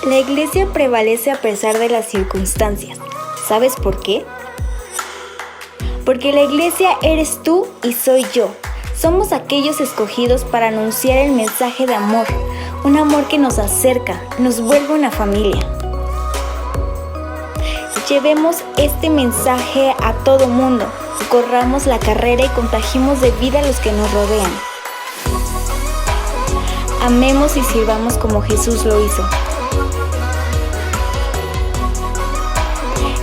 La iglesia prevalece a pesar de las circunstancias. ¿Sabes por qué? Porque la iglesia eres tú y soy yo. Somos aquellos escogidos para anunciar el mensaje de amor, un amor que nos acerca, nos vuelve una familia. Llevemos este mensaje a todo mundo, corramos la carrera y contagiemos de vida a los que nos rodean. Amemos y sirvamos como Jesús lo hizo.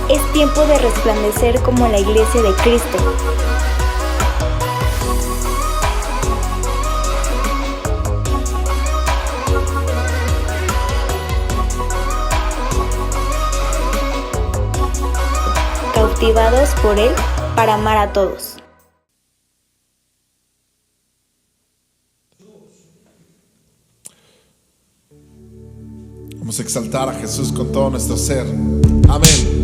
Es tiempo de resplandecer como la iglesia de Cristo. Cautivados por Él para amar a todos. Vamos a exaltar a Jesús con todo nuestro ser. Amén.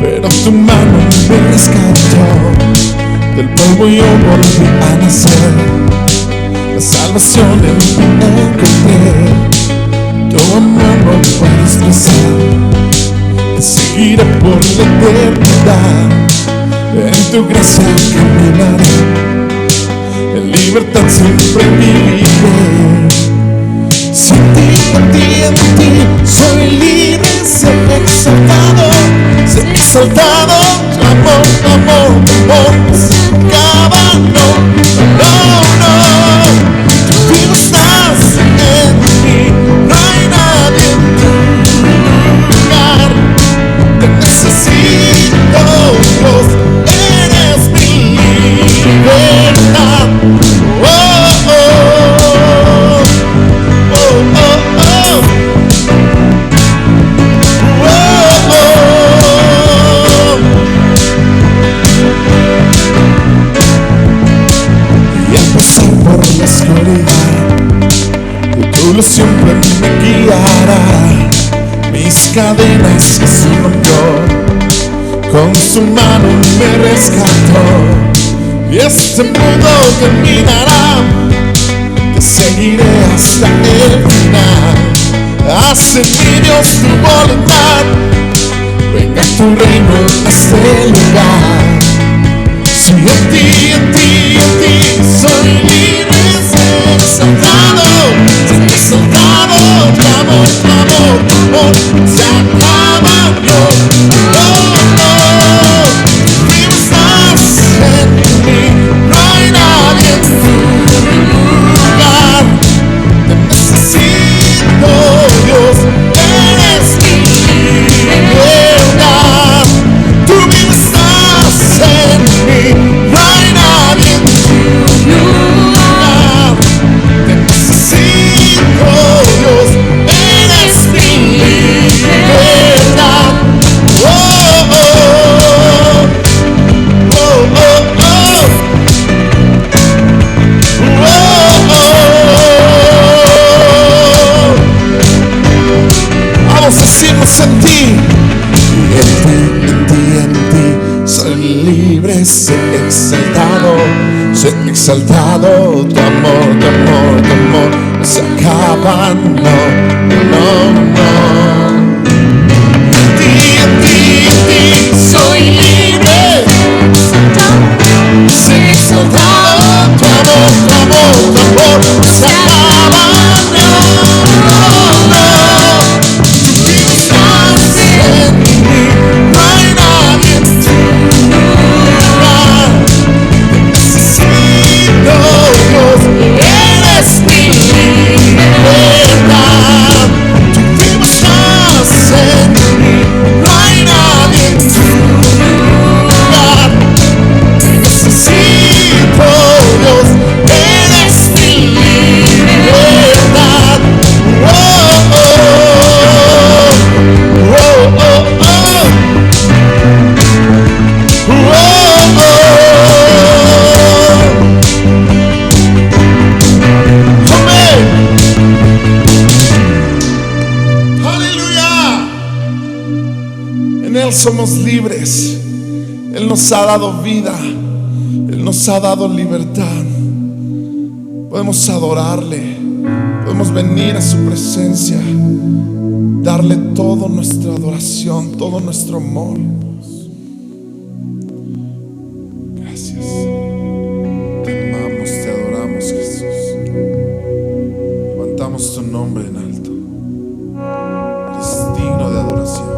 Pero tu mano me rescató, del polvo yo volví a nacer, la salvación en ti encontré, tu amor no puedo expresar, te seguiré por la eternidad, en tu gracia caminaré, en libertad siempre viviré. Sin ti, en ti, soy libre, sé exaltado, tu amor, no se acaba, no, tú estás en mí, no hay nadie en tu lugar, te necesito, Dios, eres mi libertad, tu luz siempre me guiará, mis cadenas Jesús rompió, con su mano me rescató, y este mundo terminará, te seguiré hasta el final, haz en mí Dios tu voluntad, venga tu reino en este lugar, si en ti soy libre, exaltado, tu amor, se acaba, no, tú estás en mí, no hay nadie en tu lugar, te necesito, Dios, eres mi libertad, tú estás en mí, no hay nadie en tu lugar, te necesito, Dios, eres mi libertad. Vamos a decirnos en ti, en ti, soy libre, sé exaltado, tu amor, no se acaba, no. En ti, soy libre, sé exaltado, tu amor, no se acaba, no. Tú estás en mí, no hay nadie en tu lugar, necesito, Dios, eres mi libertad, tú estás En Él somos libres. Él nos ha dado vida. Él nos ha dado libertad. Podemos adorarle. Podemos venir a su presencia, darle toda nuestra adoración, todo nuestro amor. Gracias. Te amamos, te adoramos, Jesús. Levantamos tu nombre en alto. Eres digno de adoración.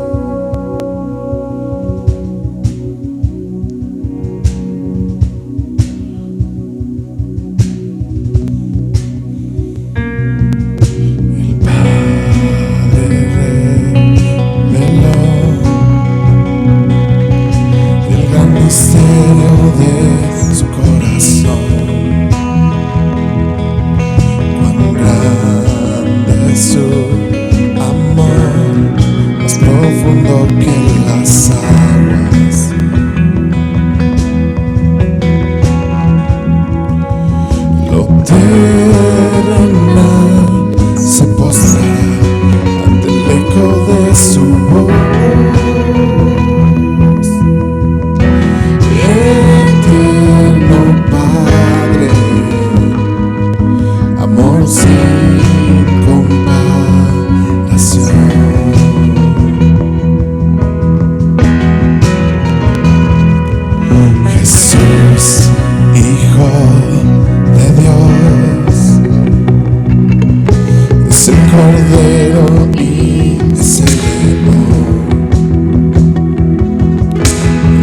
De su corazón, cuán grande es su amor, más profundo que las aguas. Lo terrenal se postrará ante el eco de su voz. Cordero y sereno,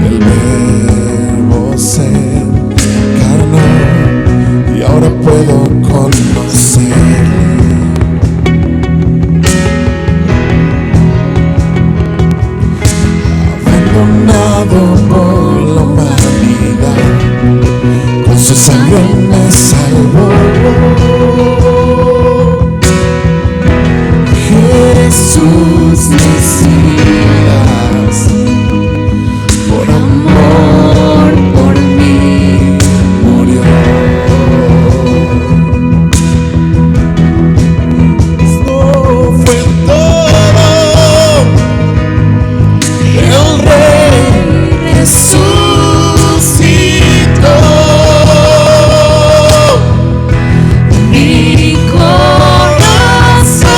el Verbo se encarnó y ahora puedo conocerle. Abandonado por la humanidad, con su sangre me salvó. Jesús Mesías, por amor por mí murió. Esto fue todo, el Rey resucitó. Mi corazón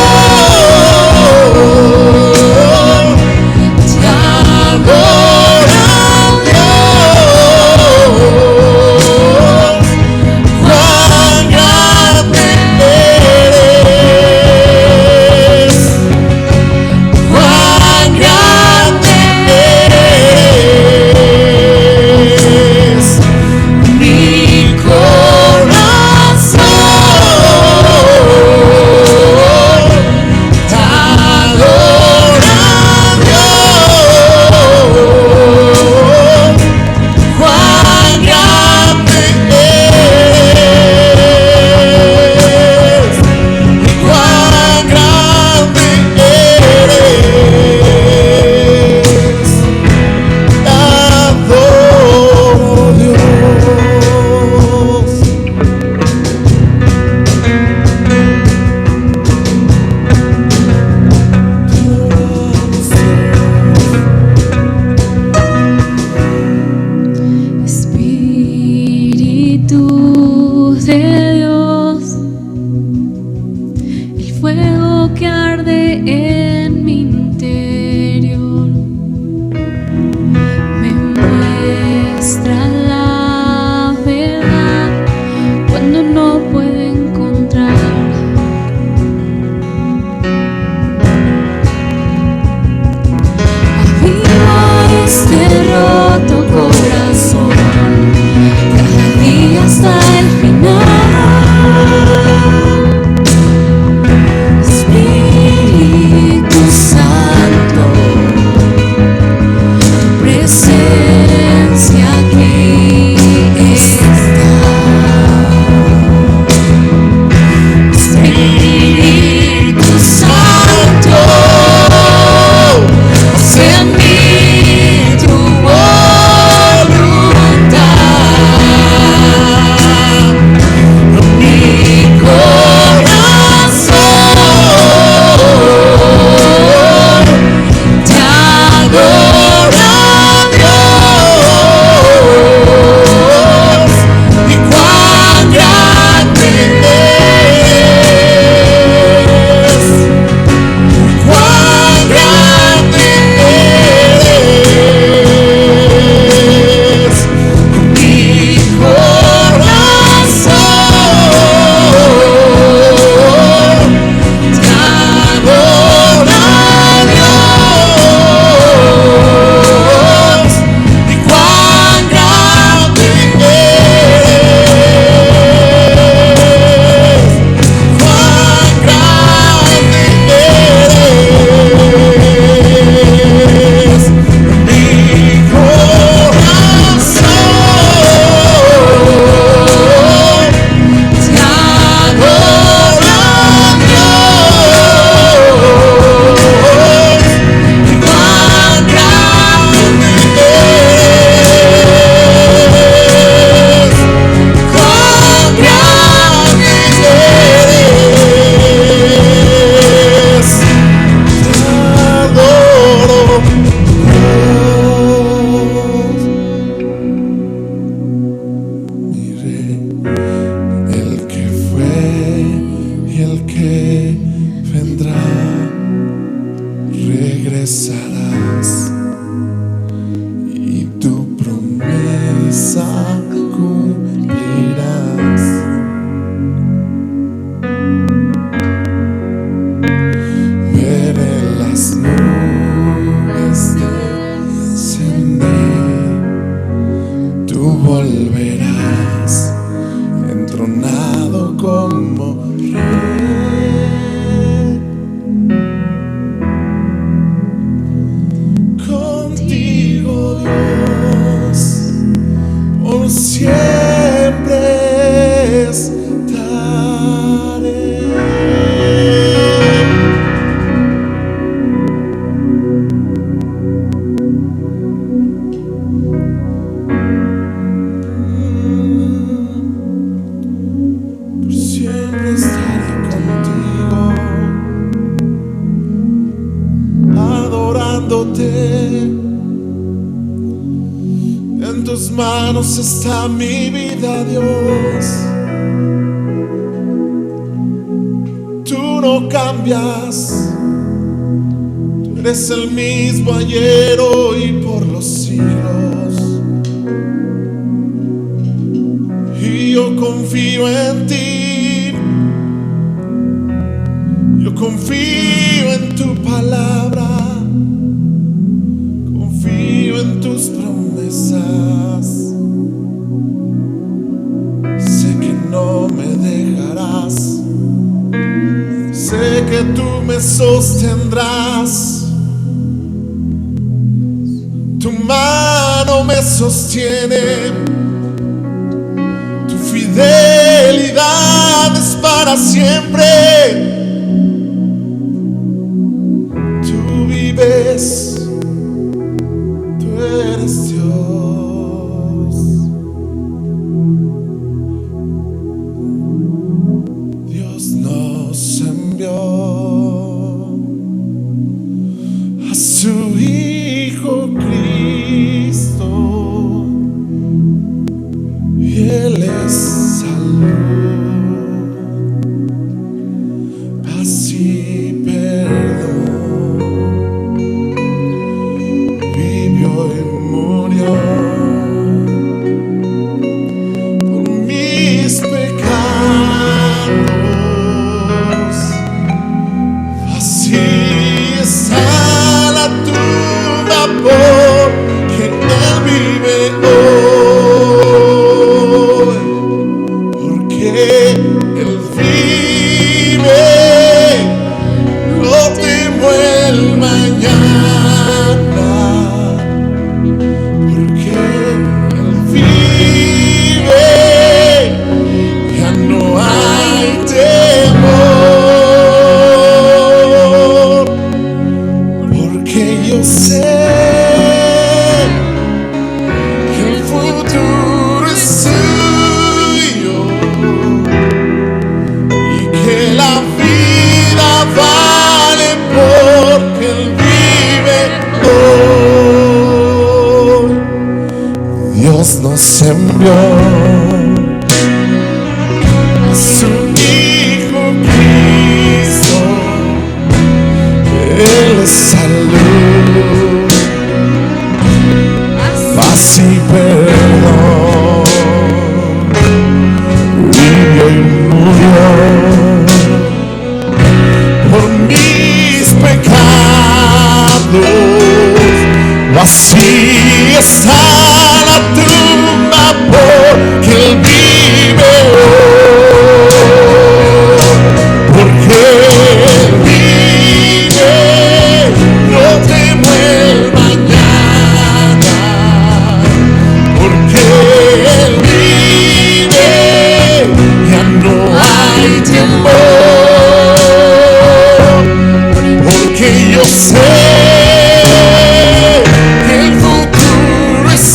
adoro. tus manos está mi vida, Dios. Tú no cambias. Tú eres el mismo ayer, hoy y por los siglos. Y yo confío en ti. Yo confío en tu palabra. Confío en tus promesas. Sé que no me dejarás. Sé que tú me sostendrás. Tu mano me sostiene. Tu fidelidad es para siempre. Tú vives. Tú eres Dios. Dios nos envió a su Hijo Cristo, y Él es salud, paz y perdón. Vivió y murió por mis pecados. Así está la tumba porque Él vive hoy. Porque Él vive, no temo el mañana. Porque Él vive, ya no hay temor. Porque yo sé que el futuro es suyo y que la vida vale porque Él vive hoy. Dios nos envió a su Hijo Cristo. Él es salud, paz y perdón. Vivió y murió por mis pecados. Vacía está la tumba porque Él vive hoy. Porque Él vive, no temo el mañana. Porque Él vive, ya no hay temor. Porque yo sé que el futuro es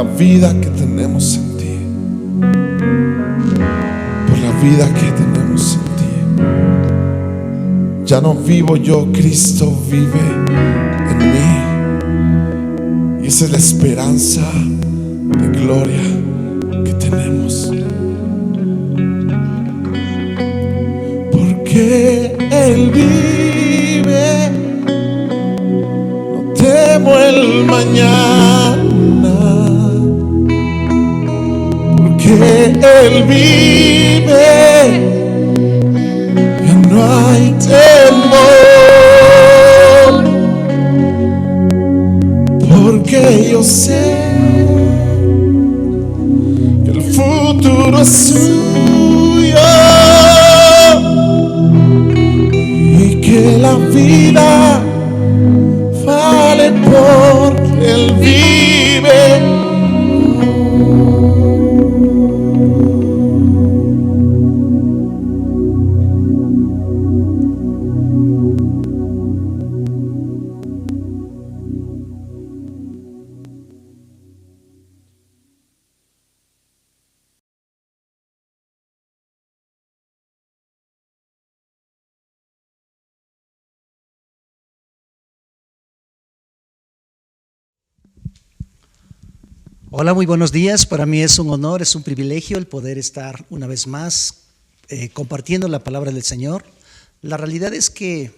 la vida que tenemos en ti. Por la vida que tenemos en ti. Ya no vivo yo, Cristo vive en mí. Y esa es la esperanza de gloria que tenemos. Porque Él vive, no temo el mañana. Porque Él vive, ya no hay temor. Porque yo sé que el futuro es suyo y que la vida vale porque Él vive. Hola, muy buenos días. Para mí es un honor, es un privilegio el poder estar una vez más compartiendo la palabra del Señor. La realidad es que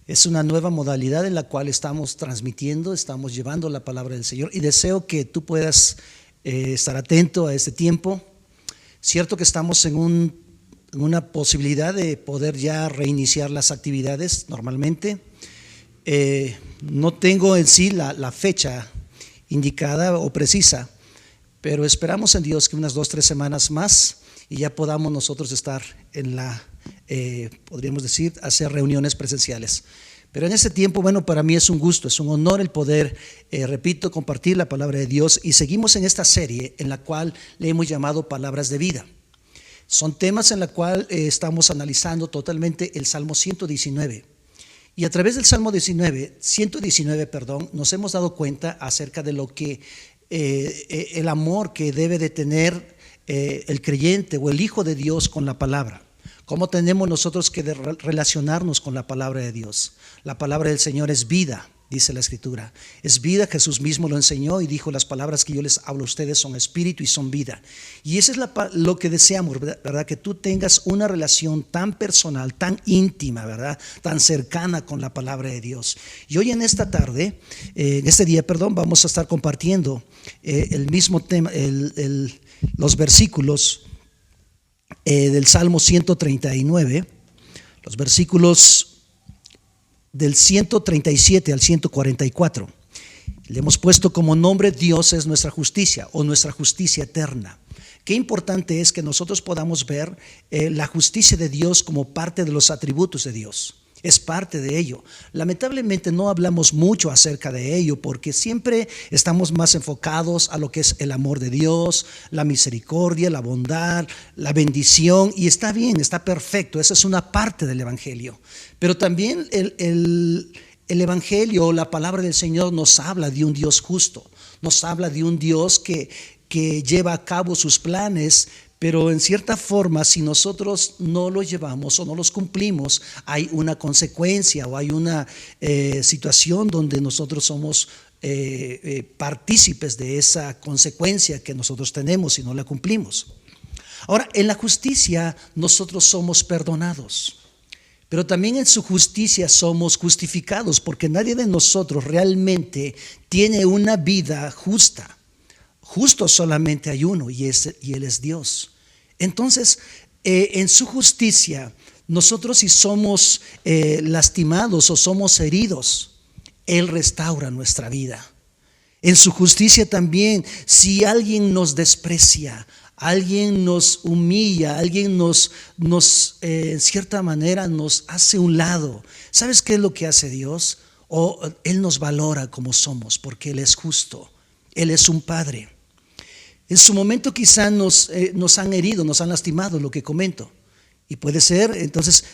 es una nueva modalidad en la cual estamos transmitiendo, estamos llevando la palabra del Señor y deseo que tú puedas estar atento a este tiempo. Cierto que estamos en una posibilidad de poder ya reiniciar las actividades normalmente. No tengo en sí la fecha indicada o precisa, pero esperamos en Dios que unas 2-3 semanas más y ya podamos nosotros estar en podríamos decir, hacer reuniones presenciales. Pero en ese tiempo, bueno, para mí es un gusto, es un honor el poder, repito, compartir la palabra de Dios, y seguimos en esta serie en la cual le hemos llamado Palabras de Vida. Son temas en la cual estamos analizando totalmente el Salmo 119. Y a través del Salmo 119, nos hemos dado cuenta acerca de lo que el amor que debe de tener el creyente o el Hijo de Dios con la palabra. ¿Cómo tenemos nosotros que relacionarnos con la palabra de Dios? La palabra del Señor es vida, dice la Escritura. Es vida, Jesús mismo lo enseñó y dijo: las palabras que yo les hablo a ustedes son espíritu y son vida. Y eso es lo que deseamos, ¿verdad? Que tú tengas una relación tan personal, tan íntima, ¿verdad? Tan cercana con la palabra de Dios. Y hoy en esta tarde, vamos a estar compartiendo el mismo tema, los versículos del Salmo 139, los versículos del 137 al 144. Le hemos puesto como nombre: Dios es nuestra justicia, o nuestra justicia eterna. Qué importante es que nosotros podamos ver la justicia de Dios como parte de los atributos de Dios. Es parte de ello. Lamentablemente no hablamos mucho acerca de ello porque siempre estamos más enfocados a lo que es el amor de Dios, la misericordia, la bondad, la bendición, y está bien, está perfecto. Esa es una parte del Evangelio. Pero también el Evangelio, la palabra del Señor, nos habla de un Dios justo, nos habla de un Dios que lleva a cabo sus planes. Pero en cierta forma, si nosotros no los llevamos o no los cumplimos, hay una consecuencia o hay una situación donde nosotros somos partícipes de esa consecuencia que nosotros tenemos si no la cumplimos. Ahora, en la justicia nosotros somos perdonados, pero también en su justicia somos justificados, porque nadie de nosotros realmente tiene una vida justa. Justo solamente hay uno, y Él es Dios. Entonces, en su justicia, nosotros, si somos lastimados o somos heridos, Él restaura nuestra vida. En su justicia también, si alguien nos desprecia, alguien nos humilla, alguien nos en cierta manera nos hace un lado, ¿sabes qué es lo que hace Dios? Él nos valora como somos, porque Él es justo. Él es un Padre. En su momento quizá nos han herido, nos han lastimado, lo que comento. Y puede ser, entonces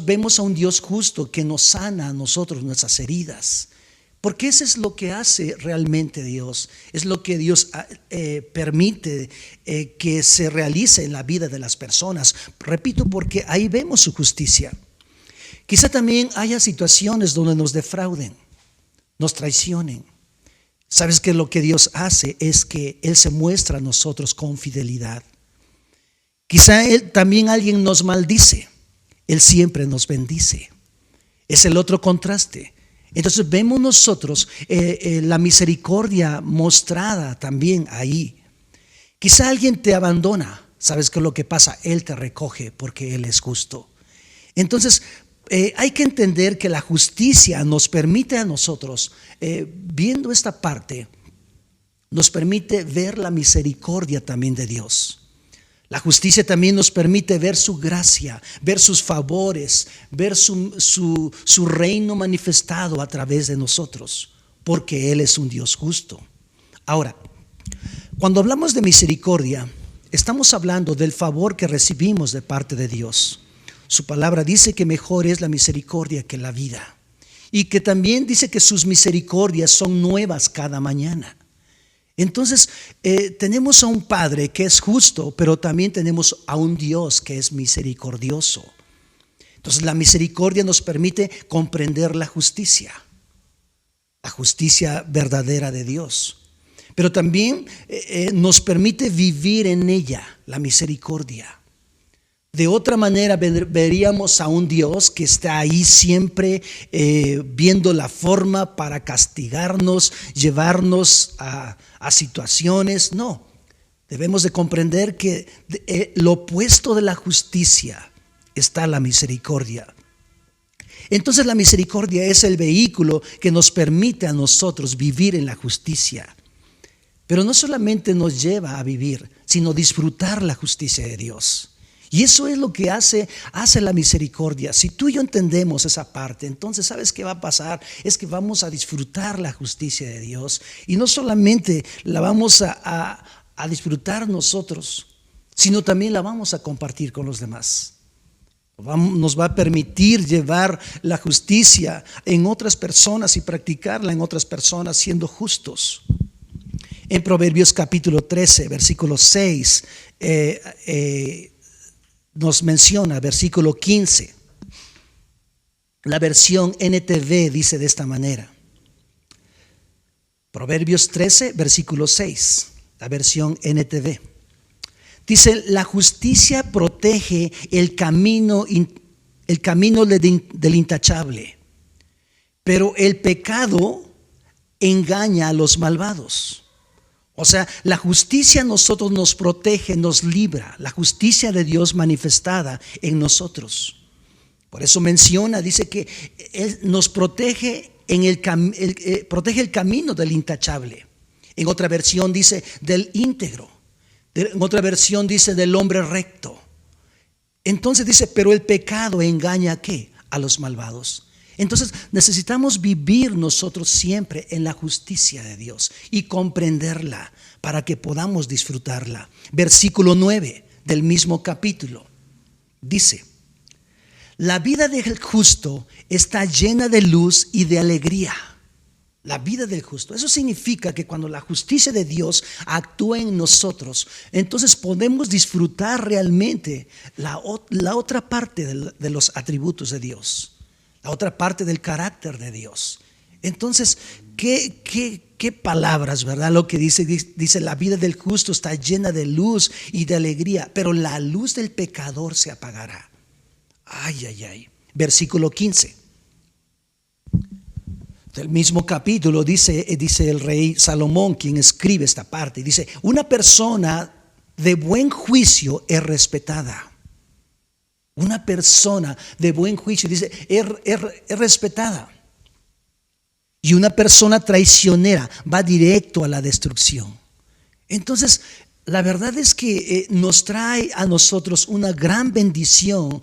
vemos a un Dios justo que nos sana a nosotros nuestras heridas. Porque eso es lo que hace realmente Dios. Es lo que Dios permite que se realice en la vida de las personas. Repito, porque ahí vemos su justicia. Quizá también haya situaciones donde nos defrauden, nos traicionen. Sabes que lo que Dios hace es que Él se muestra a nosotros con fidelidad. Quizá también alguien nos maldice, Él siempre nos bendice. Es el otro contraste. Entonces vemos nosotros la misericordia mostrada también ahí. Quizá alguien te abandona. ¿Sabes qué es lo que pasa? Él te recoge porque Él es justo. Entonces hay que entender que la justicia nos permite a nosotros, viendo esta parte, nos permite ver la misericordia también de Dios. La justicia también nos permite ver su gracia, ver sus favores, ver su reino manifestado a través de nosotros, porque Él es un Dios justo. Ahora, cuando hablamos de misericordia, estamos hablando del favor que recibimos de parte de Dios. Su palabra dice que mejor es la misericordia que la vida, y que también dice que sus misericordias son nuevas cada mañana. Entonces tenemos a un Padre que es justo, pero también tenemos a un Dios que es misericordioso. Entonces la misericordia nos permite comprender la justicia verdadera de Dios. Pero también nos permite vivir en ella, la misericordia. De otra manera veríamos a un Dios que está ahí siempre viendo la forma para castigarnos, llevarnos a situaciones. No, debemos de comprender que lo opuesto de la justicia está la misericordia. Entonces la misericordia es el vehículo que nos permite a nosotros vivir en la justicia. Pero no solamente nos lleva a vivir, sino disfrutar la justicia de Dios. Y eso es lo que hace la misericordia. Si tú y yo entendemos esa parte, entonces ¿sabes qué va a pasar? Es que vamos a disfrutar la justicia de Dios. Y no solamente la vamos a disfrutar nosotros, sino también la vamos a compartir con los demás. Nos va a permitir llevar la justicia en otras personas y practicarla en otras personas siendo justos. En Proverbios capítulo 13, versículo 6, nos menciona, versículo 15, la versión NTV dice de esta manera. Proverbios 13, versículo 6, la versión NTV. Dice, la justicia protege el camino del intachable, pero el pecado engaña a los malvados. O sea, la justicia a nosotros nos protege, nos libra, la justicia de Dios manifestada en nosotros. Por eso menciona, dice que Él nos protege, protege el camino del intachable. En otra versión dice del íntegro. En otra versión dice del hombre recto. Entonces dice, pero el pecado engaña ¿a qué? A los malvados. Entonces necesitamos vivir nosotros siempre en la justicia de Dios y comprenderla para que podamos disfrutarla. Versículo 9 del mismo capítulo dice, la vida del justo está llena de luz y de alegría. La vida del justo. Eso significa que cuando la justicia de Dios actúa en nosotros, entonces podemos disfrutar realmente la otra parte de los atributos de Dios. La otra parte del carácter de Dios. Entonces, ¿qué palabras, verdad? Lo que dice la vida del justo está llena de luz y de alegría, pero la luz del pecador se apagará. Ay, ay, ay. Versículo 15. Del mismo capítulo dice el rey Salomón, quien escribe esta parte. Dice, una persona de buen juicio es respetada. Una persona de buen juicio, dice, es respetada. Y una persona traicionera va directo a la destrucción. Entonces, la verdad es que nos trae a nosotros una gran bendición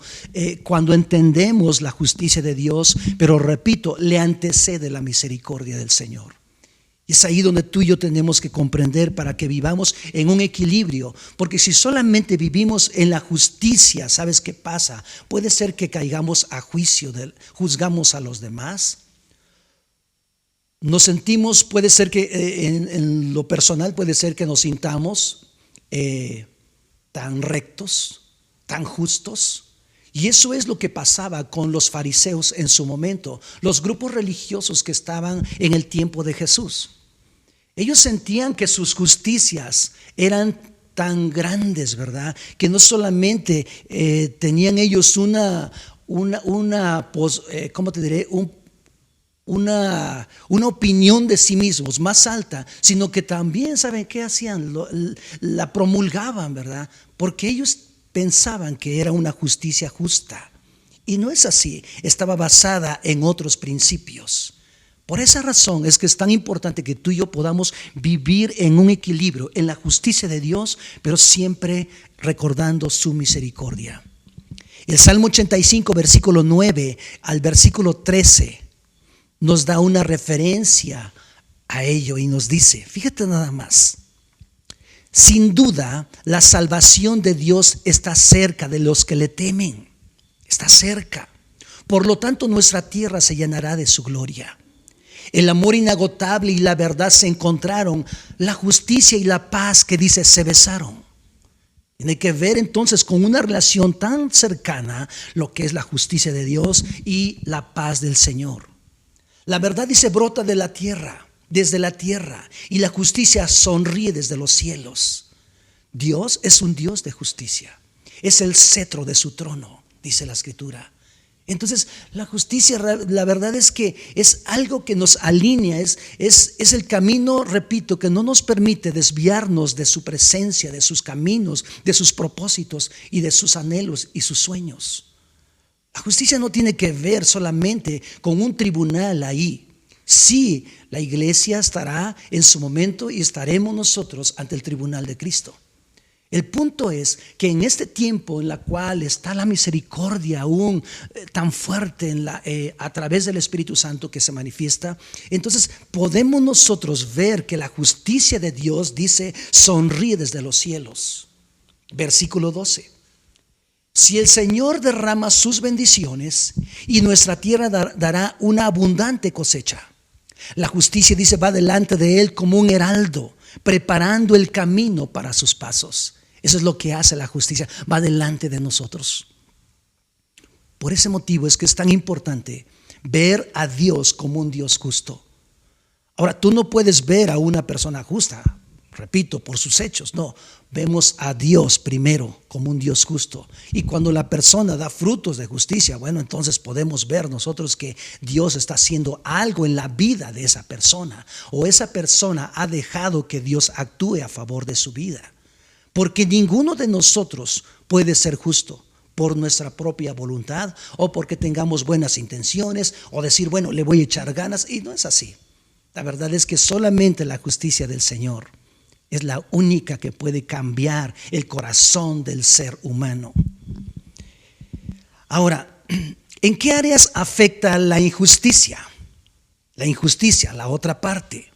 cuando entendemos la justicia de Dios, pero repito, le antecede la misericordia del Señor. Y es ahí donde tú y yo tenemos que comprender para que vivamos en un equilibrio. Porque si solamente vivimos en la justicia, ¿sabes qué pasa? Puede ser que caigamos a juicio, juzgamos a los demás. Nos sentimos, puede ser que en lo personal puede ser que nos sintamos tan rectos, tan justos. Y eso es lo que pasaba con los fariseos en su momento, los grupos religiosos que estaban en el tiempo de Jesús. Ellos sentían que sus justicias eran tan grandes, ¿verdad? Que no solamente tenían ellos ¿cómo te diré? Una opinión de sí mismos más alta, sino que también, ¿saben qué hacían? La promulgaban, ¿verdad? Porque ellos pensaban que era una justicia justa. Y no es así, estaba basada en otros principios. Por esa razón es que es tan importante que tú y yo podamos vivir en un equilibrio, en la justicia de Dios, pero siempre recordando su misericordia. El Salmo 85, versículo 9 al versículo 13, nos da una referencia a ello y nos dice, fíjate nada más, sin duda la salvación de Dios está cerca de los que le temen, está cerca. Por lo tanto, nuestra tierra se llenará de su gloria. El amor inagotable y la verdad se encontraron, la justicia y la paz que dice se besaron. Tiene que ver entonces con una relación tan cercana lo que es la justicia de Dios y la paz del Señor. La verdad dice brota de la tierra, desde la tierra, y la justicia sonríe desde los cielos. Dios es un Dios de justicia, es el cetro de su trono, dice la Escritura. Entonces la justicia, la verdad es que es algo que nos alinea, es el camino, repito, que no nos permite desviarnos de su presencia, de sus caminos, de sus propósitos y de sus anhelos y sus sueños. La justicia no tiene que ver solamente con un tribunal ahí. Sí, la iglesia estará en su momento y estaremos nosotros ante el tribunal de Cristo. El punto es que en este tiempo en la cual está la misericordia aún tan fuerte a través del Espíritu Santo que se manifiesta, entonces podemos nosotros ver que la justicia de Dios dice sonríe desde los cielos. Versículo 12. Si el Señor derrama sus bendiciones y nuestra tierra dará una abundante cosecha. La justicia dice va delante de él como un heraldo, preparando el camino para sus pasos. Eso es lo que hace la justicia, va delante de nosotros. Por ese motivo es que es tan importante ver a Dios como un Dios justo. Ahora, tú no puedes ver a una persona justa, repito, por sus hechos, no. Vemos a Dios primero como un Dios justo. Y cuando la persona da frutos de justicia, bueno, entonces podemos ver nosotros que Dios está haciendo algo en la vida de esa persona. O esa persona ha dejado que Dios actúe a favor de su vida. Porque ninguno de nosotros puede ser justo por nuestra propia voluntad o porque tengamos buenas intenciones o decir, bueno, le voy a echar ganas. Y no es así. La verdad es que solamente la justicia del Señor es la única que puede cambiar el corazón del ser humano. Ahora, ¿en qué áreas afecta la injusticia? La injusticia, la otra parte.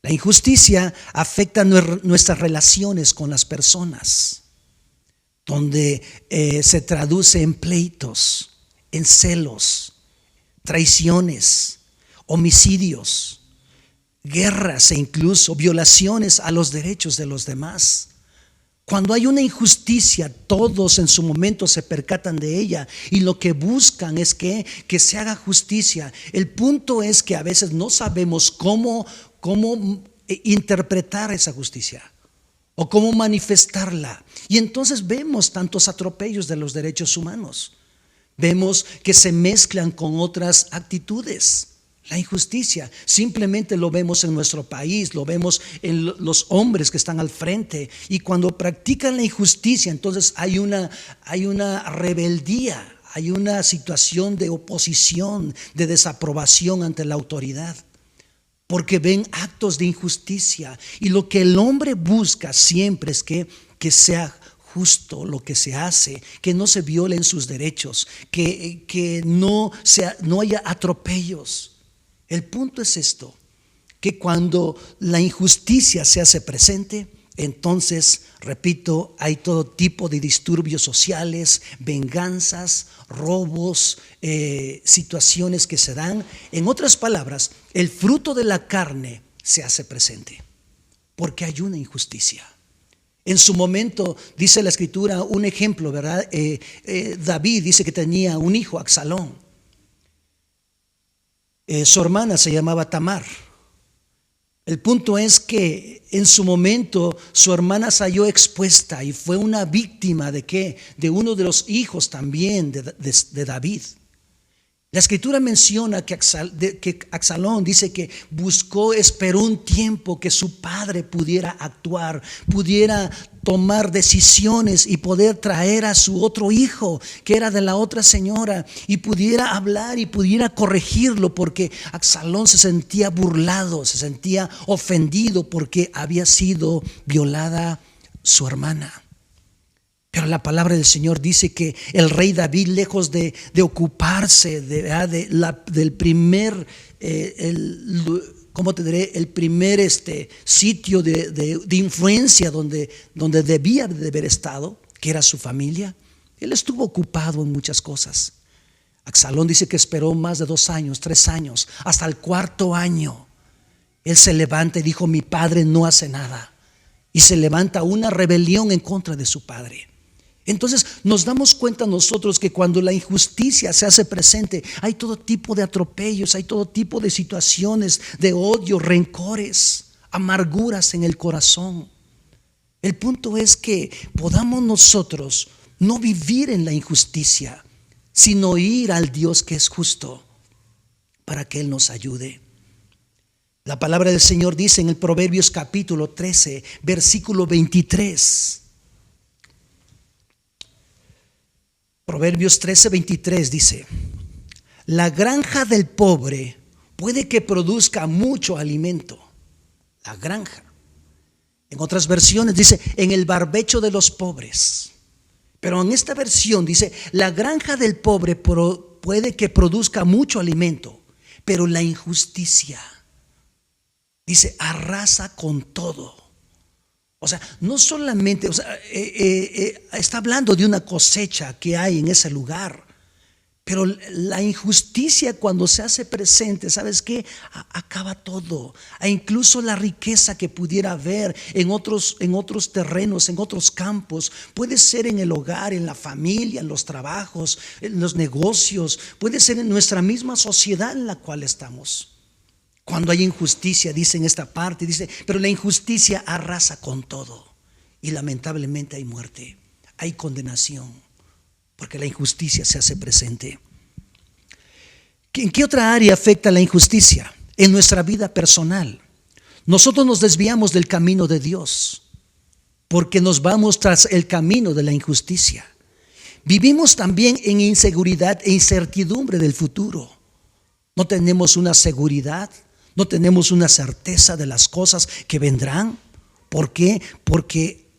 La injusticia afecta nuestras relaciones con las personas, donde se traduce en pleitos, en celos, traiciones, homicidios, guerras e incluso violaciones a los derechos de los demás. Cuando hay una injusticia, todos en su momento se percatan de ella y lo que buscan es que se haga justicia. El punto es que a veces no sabemos cómo interpretar esa justicia o cómo manifestarla. Y entonces vemos tantos atropellos de los derechos humanos. Vemos que se mezclan con otras actitudes. La injusticia simplemente lo vemos en nuestro país, lo vemos en los hombres que están al frente, y cuando practican la injusticia entonces hay una rebeldía, hay una situación de oposición, de desaprobación ante la autoridad, porque ven actos de injusticia, y lo que el hombre busca siempre es que sea justo lo que se hace, que no se violen sus derechos, que no haya atropellos. El punto es esto, que cuando la injusticia se hace presente, entonces, repito, hay todo tipo de disturbios sociales, venganzas, robos, situaciones que se dan. En otras palabras, el fruto de la carne se hace presente porque hay una injusticia. En su momento, dice la Escritura, un ejemplo, ¿verdad? David dice que tenía un hijo, Absalón. Su hermana se llamaba Tamar. El punto es que en su momento su hermana salió expuesta y fue una víctima ¿de qué? De uno de los hijos también de David. La Escritura menciona que Absalón dice que esperó un tiempo que su padre pudiera actuar, pudiera tomar decisiones y poder traer a su otro hijo que era de la otra señora y pudiera hablar y pudiera corregirlo, porque Absalón se sentía burlado, se sentía ofendido porque había sido violada su hermana. Pero la palabra del Señor dice que el rey David, lejos de ocuparse del primer, ¿cómo te diré? El primer sitio de influencia donde debía de haber estado, que era su familia, él estuvo ocupado en muchas cosas. Absalón dice que esperó más de 2 años, 3 años, hasta el 4.º año. Él se levanta y dijo: mi padre no hace nada. Y se levanta una rebelión en contra de su padre. Entonces nos damos cuenta nosotros que cuando la injusticia se hace presente, hay todo tipo de atropellos, hay todo tipo de situaciones de odio, rencores, amarguras en el corazón. El punto es que podamos nosotros no vivir en la injusticia, sino ir al Dios que es justo para que Él nos ayude. La palabra del Señor dice en el Proverbios capítulo 13, versículo 23. Proverbios 13:23 dice: la granja del pobre puede que produzca mucho alimento. La granja. En otras versiones dice: en el barbecho de los pobres. Pero en esta versión dice: la granja del pobre puede que produzca mucho alimento, pero la injusticia, dice, arrasa con todo. O sea, no solamente, está hablando de una cosecha que hay en ese lugar, pero la injusticia cuando se hace presente, ¿sabes qué? Acaba todo. E incluso la riqueza que pudiera haber en otros terrenos, en otros campos, puede ser en el hogar, en la familia, en los trabajos, en los negocios, puede ser en nuestra misma sociedad en la cual estamos. Cuando hay injusticia, dice en esta parte, dice, pero la injusticia arrasa con todo. Y lamentablemente hay muerte, hay condenación, porque la injusticia se hace presente. ¿En qué otra área afecta la injusticia? En nuestra vida personal. Nosotros nos desviamos del camino de Dios, porque nos vamos tras el camino de la injusticia. Vivimos también en inseguridad e incertidumbre del futuro. No tenemos una seguridad, no tenemos una certeza de las cosas que vendrán. ¿Por qué? Porque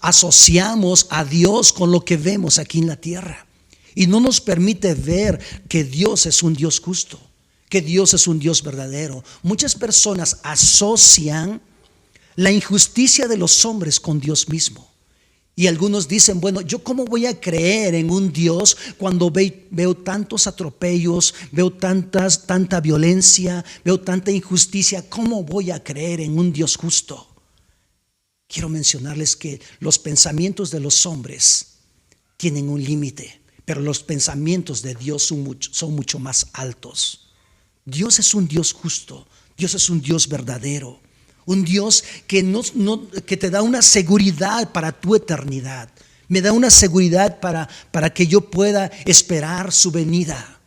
asociamos a Dios con lo que vemos aquí en la tierra. Y no nos permite ver que Dios es un Dios justo, que Dios es un Dios verdadero. Muchas personas asocian la injusticia de los hombres con Dios mismo. Y algunos dicen, bueno, ¿yo cómo voy a creer en un Dios cuando veo tantos atropellos, veo tanta violencia, veo tanta injusticia? ¿Cómo voy a creer en un Dios justo? Quiero mencionarles que los pensamientos de los hombres tienen un límite, pero los pensamientos de Dios son mucho más altos. Dios es un Dios justo, Dios es un Dios verdadero. Un Dios que te da una seguridad para tu eternidad. Me da una seguridad para que yo pueda esperar su venida.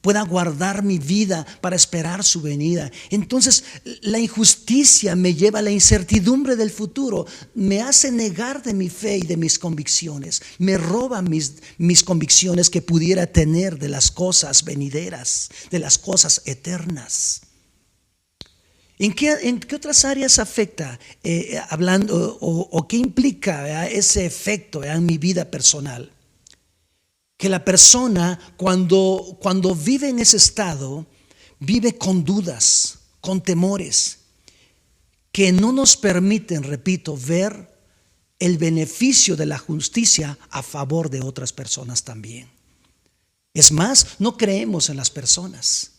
Pueda guardar mi vida para esperar su venida. Entonces la injusticia me lleva a la incertidumbre del futuro. Me hace negar de mi fe y de mis convicciones. Me roba mis convicciones que pudiera tener de las cosas venideras, de las cosas eternas. ¿En qué otras áreas afecta hablando o qué implica ese efecto en mi vida personal? Que la persona cuando vive en ese estado, vive con dudas, con temores. que no nos permiten, repito, ver el beneficio de la justicia a favor de otras personas también. Es más, no creemos en las personas.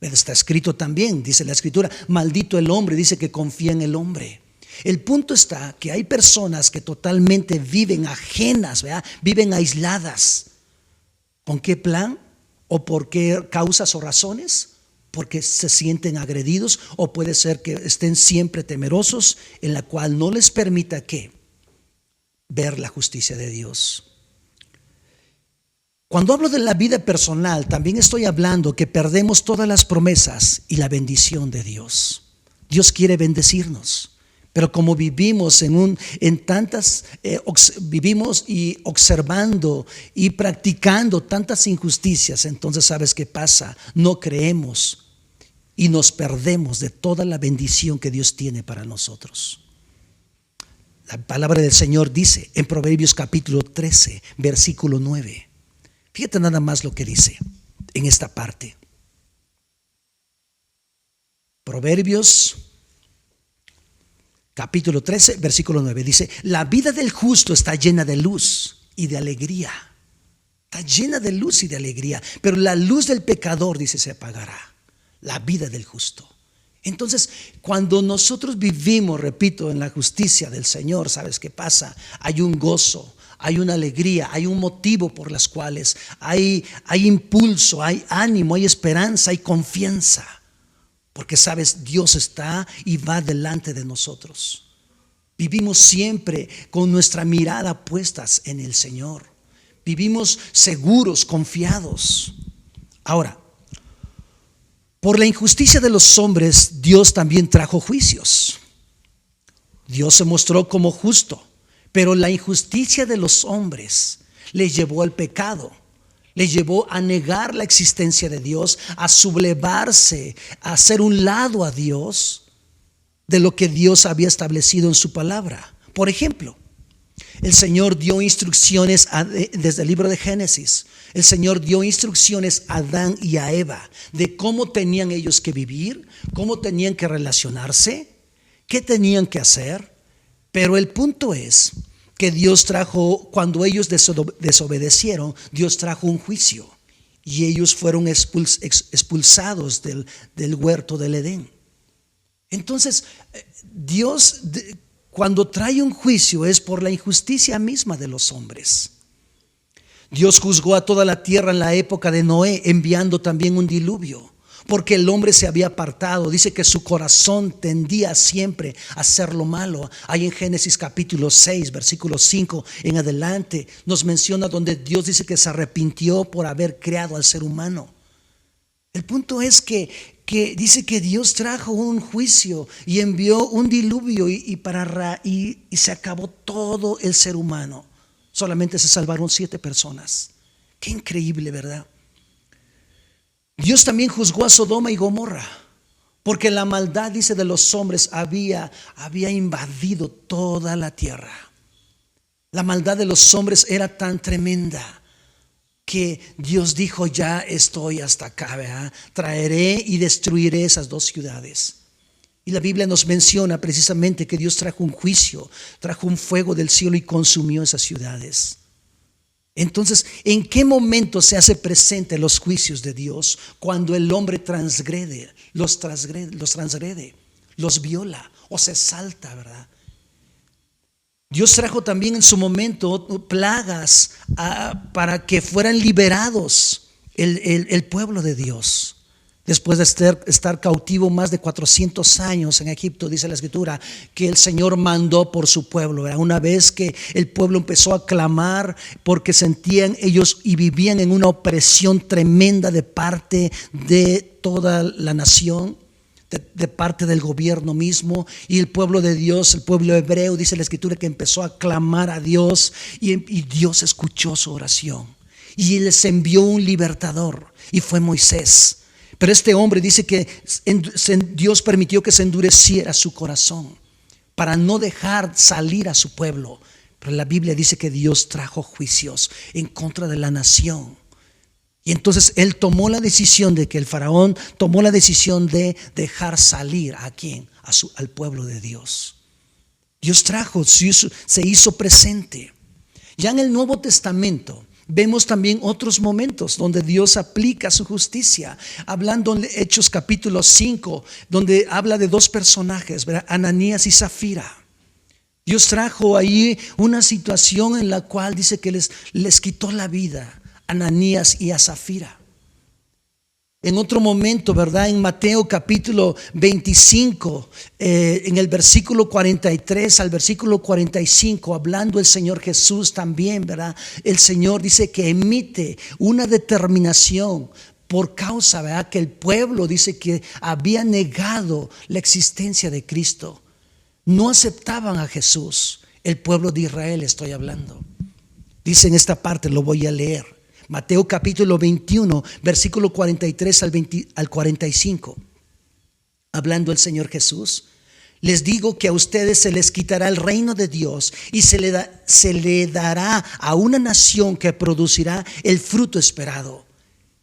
Está escrito también, dice la Escritura, maldito el hombre, dice que confía en el hombre. El punto está que hay personas que totalmente viven ajenas, ¿verdad? Viven aisladas. ¿Con qué plan? ¿O por qué causas o razones? Porque se sienten agredidos, o puede ser que estén siempre temerosos, en la cual no les permita ¿qué? Ver la justicia de Dios. Cuando hablo de la vida personal, también estoy hablando que perdemos todas las promesas y la bendición de Dios. Dios quiere bendecirnos, pero como vivimos vivimos y observando y practicando tantas injusticias, entonces ¿sabes qué pasa? No creemos y nos perdemos de toda la bendición que Dios tiene para nosotros. La palabra del Señor dice en Proverbios capítulo 13, versículo 9. Fíjate nada más lo que dice en esta parte. Proverbios capítulo 13, versículo 9. Dice: la vida del justo está llena de luz y de alegría. Está llena de luz y de alegría. Pero la luz del pecador, dice, se apagará. La vida del justo. Entonces, cuando nosotros vivimos, repito, en la justicia del Señor, ¿sabes qué pasa? Hay un gozo, hay una alegría, hay un motivo por las cuales hay impulso, hay ánimo, hay esperanza, hay confianza. Porque sabes, Dios está y va delante de nosotros. Vivimos siempre con nuestra mirada puestas en el Señor. Vivimos seguros, confiados. Ahora, por la injusticia de los hombres, Dios también trajo juicios. Dios se mostró como justo, pero la injusticia de los hombres les llevó al pecado. Le llevó a negar la existencia de Dios, a sublevarse, a hacer un lado a Dios de lo que Dios había establecido en su palabra. Por ejemplo, el Señor dio instrucciones desde el libro de Génesis. El Señor dio instrucciones a Adán y a Eva de cómo tenían ellos que vivir, cómo tenían que relacionarse, qué tenían que hacer. Pero el punto es que Dios trajo, cuando ellos desobedecieron, Dios trajo un juicio y ellos fueron expulsados del huerto del Edén. Entonces, Dios, cuando trae un juicio, es por la injusticia misma de los hombres. Dios juzgó a toda la tierra en la época de Noé, enviando también un diluvio, porque el hombre se había apartado. Dice que su corazón tendía siempre a hacer lo malo. Ahí en Génesis capítulo 6, versículo 5 en adelante, nos menciona donde Dios dice que se arrepintió por haber creado al ser humano. El punto es que dice que Dios trajo un juicio y envió un diluvio y se acabó todo el ser humano. Solamente se salvaron 7 personas. Qué increíble, ¿verdad? Dios también juzgó a Sodoma y Gomorra, porque la maldad, dice, de los hombres había invadido toda la tierra. La maldad de los hombres era tan tremenda que Dios dijo: ya estoy hasta acá, ¿verdad? Traeré y destruiré esas 2 ciudades. Y la Biblia nos menciona precisamente que Dios trajo un juicio, trajo un fuego del cielo y consumió esas ciudades. Entonces, ¿en qué momento se hace presente los juicios de Dios? Cuando el hombre los transgrede, los viola o se salta, ¿verdad? Dios trajo también en su momento plagas para que fueran liberados el pueblo de Dios. Después de estar cautivo más de 400 años en Egipto, dice la Escritura que el Señor mandó por su pueblo. Una vez que el pueblo empezó a clamar porque sentían ellos y vivían en una opresión tremenda de parte de toda la nación, de parte del gobierno mismo, y el pueblo de Dios, el pueblo hebreo, dice la Escritura que empezó a clamar a Dios y Dios escuchó su oración y les envió un libertador y fue Moisés. Pero este hombre dice que Dios permitió que se endureciera su corazón para no dejar salir a su pueblo. Pero la Biblia dice que Dios trajo juicios en contra de la nación. Y entonces él tomó la decisión de que el faraón tomó la decisión de dejar salir ¿a quién? al pueblo de Dios. Dios se hizo presente. Ya en el Nuevo Testamento vemos también otros momentos donde Dios aplica su justicia. Hablando en Hechos capítulo 5, donde habla de dos personajes, ¿verdad? Ananías y Zafira. Dios trajo ahí una situación en la cual dice que les quitó la vida a Ananías y a Zafira. En otro momento, ¿verdad? En Mateo capítulo 25, en el versículo 43 al versículo 45, hablando el Señor Jesús también, ¿verdad? El Señor dice que emite una determinación por causa, ¿verdad? Que el pueblo dice que había negado la existencia de Cristo. No aceptaban a Jesús. El pueblo de Israel estoy hablando. Dice en esta parte, lo voy a leer. Mateo capítulo 21, versículo 43 al 45. Hablando el Señor Jesús: les digo que a ustedes se les quitará el reino de Dios y se le dará a una nación que producirá el fruto esperado.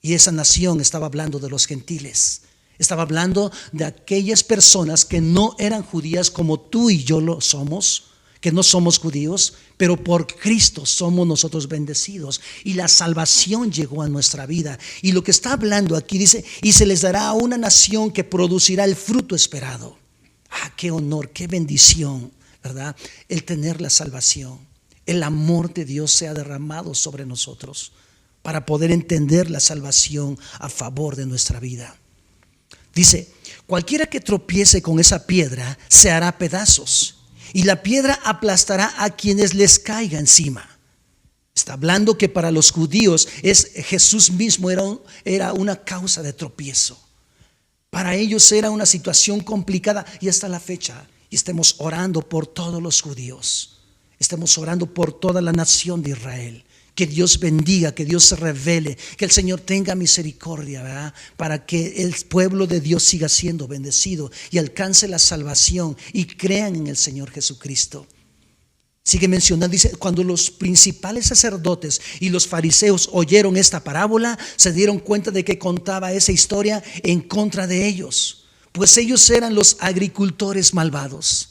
Y esa nación estaba hablando de los gentiles. Estaba hablando de aquellas personas que no eran judías como tú y yo lo somos, que no somos judíos, pero por Cristo somos nosotros bendecidos y la salvación llegó a nuestra vida. Y lo que está hablando aquí dice: y se les dará a una nación que producirá el fruto esperado. Qué honor, qué bendición, ¿verdad? El tener la salvación. El amor de Dios sea derramado sobre nosotros para poder entender la salvación a favor de nuestra vida. Dice: cualquiera que tropiece con esa piedra se hará pedazos, y la piedra aplastará a quienes les caiga encima. Está hablando que para los judíos Jesús mismo era una causa de tropiezo. Para ellos era una situación complicada, y hasta la fecha estemos orando por todos los judíos. Estemos orando por toda la nación de Israel. Que Dios bendiga, que Dios se revele, que el Señor tenga misericordia, ¿verdad? Para que el pueblo de Dios siga siendo bendecido y alcance la salvación y crean en el Señor Jesucristo. Sigue mencionando, dice: cuando los principales sacerdotes y los fariseos oyeron esta parábola, se dieron cuenta de que contaba esa historia en contra de ellos, pues ellos eran los agricultores malvados.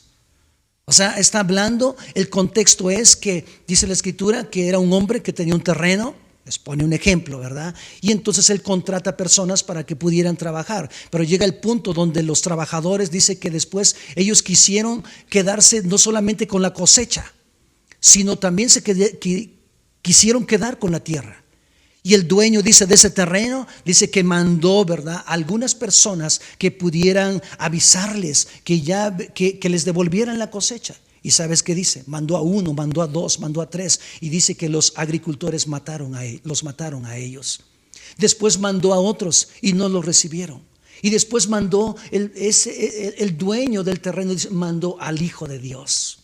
O sea, está hablando, el contexto es que dice la escritura que era un hombre que tenía un terreno. Les pone un ejemplo, ¿verdad? Y entonces él contrata personas para que pudieran trabajar. Pero llega el punto donde los trabajadores, dice que después ellos quisieron quedarse no solamente con la cosecha, sino también quisieron quedar con la tierra. Y el dueño, dice, de ese terreno, dice que mandó, ¿verdad?, a algunas personas que pudieran avisarles que les devolvieran la cosecha. Y ¿sabes qué dice? Mandó a uno, mandó a dos, mandó a tres, y dice que los agricultores los mataron a ellos. Después mandó a otros y no los recibieron. Y después mandó el dueño del terreno, mandó al Hijo de Dios.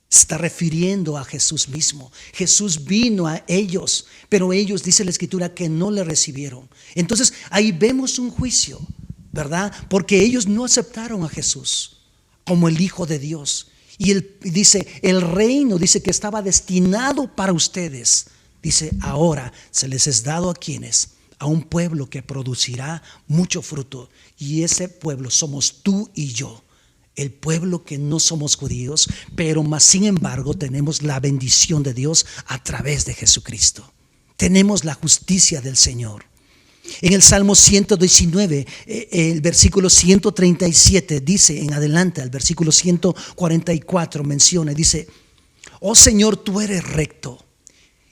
Se está refiriendo a Jesús mismo. Jesús vino a ellos, pero ellos, dice la escritura, que no le recibieron. Entonces ahí vemos un juicio, ¿verdad? Porque ellos no aceptaron a Jesús como el Hijo de Dios. Y él dice: el reino, dice, que estaba destinado para ustedes, dice, ahora se les es dado a quienes, a un pueblo que producirá mucho fruto. Y ese pueblo somos tú y yo. El pueblo que no somos judíos, pero más sin embargo tenemos la bendición de Dios a través de Jesucristo. Tenemos la justicia del Señor. En el Salmo 119, el versículo 137 dice en adelante, al versículo 144 menciona, dice: oh Señor, tú eres recto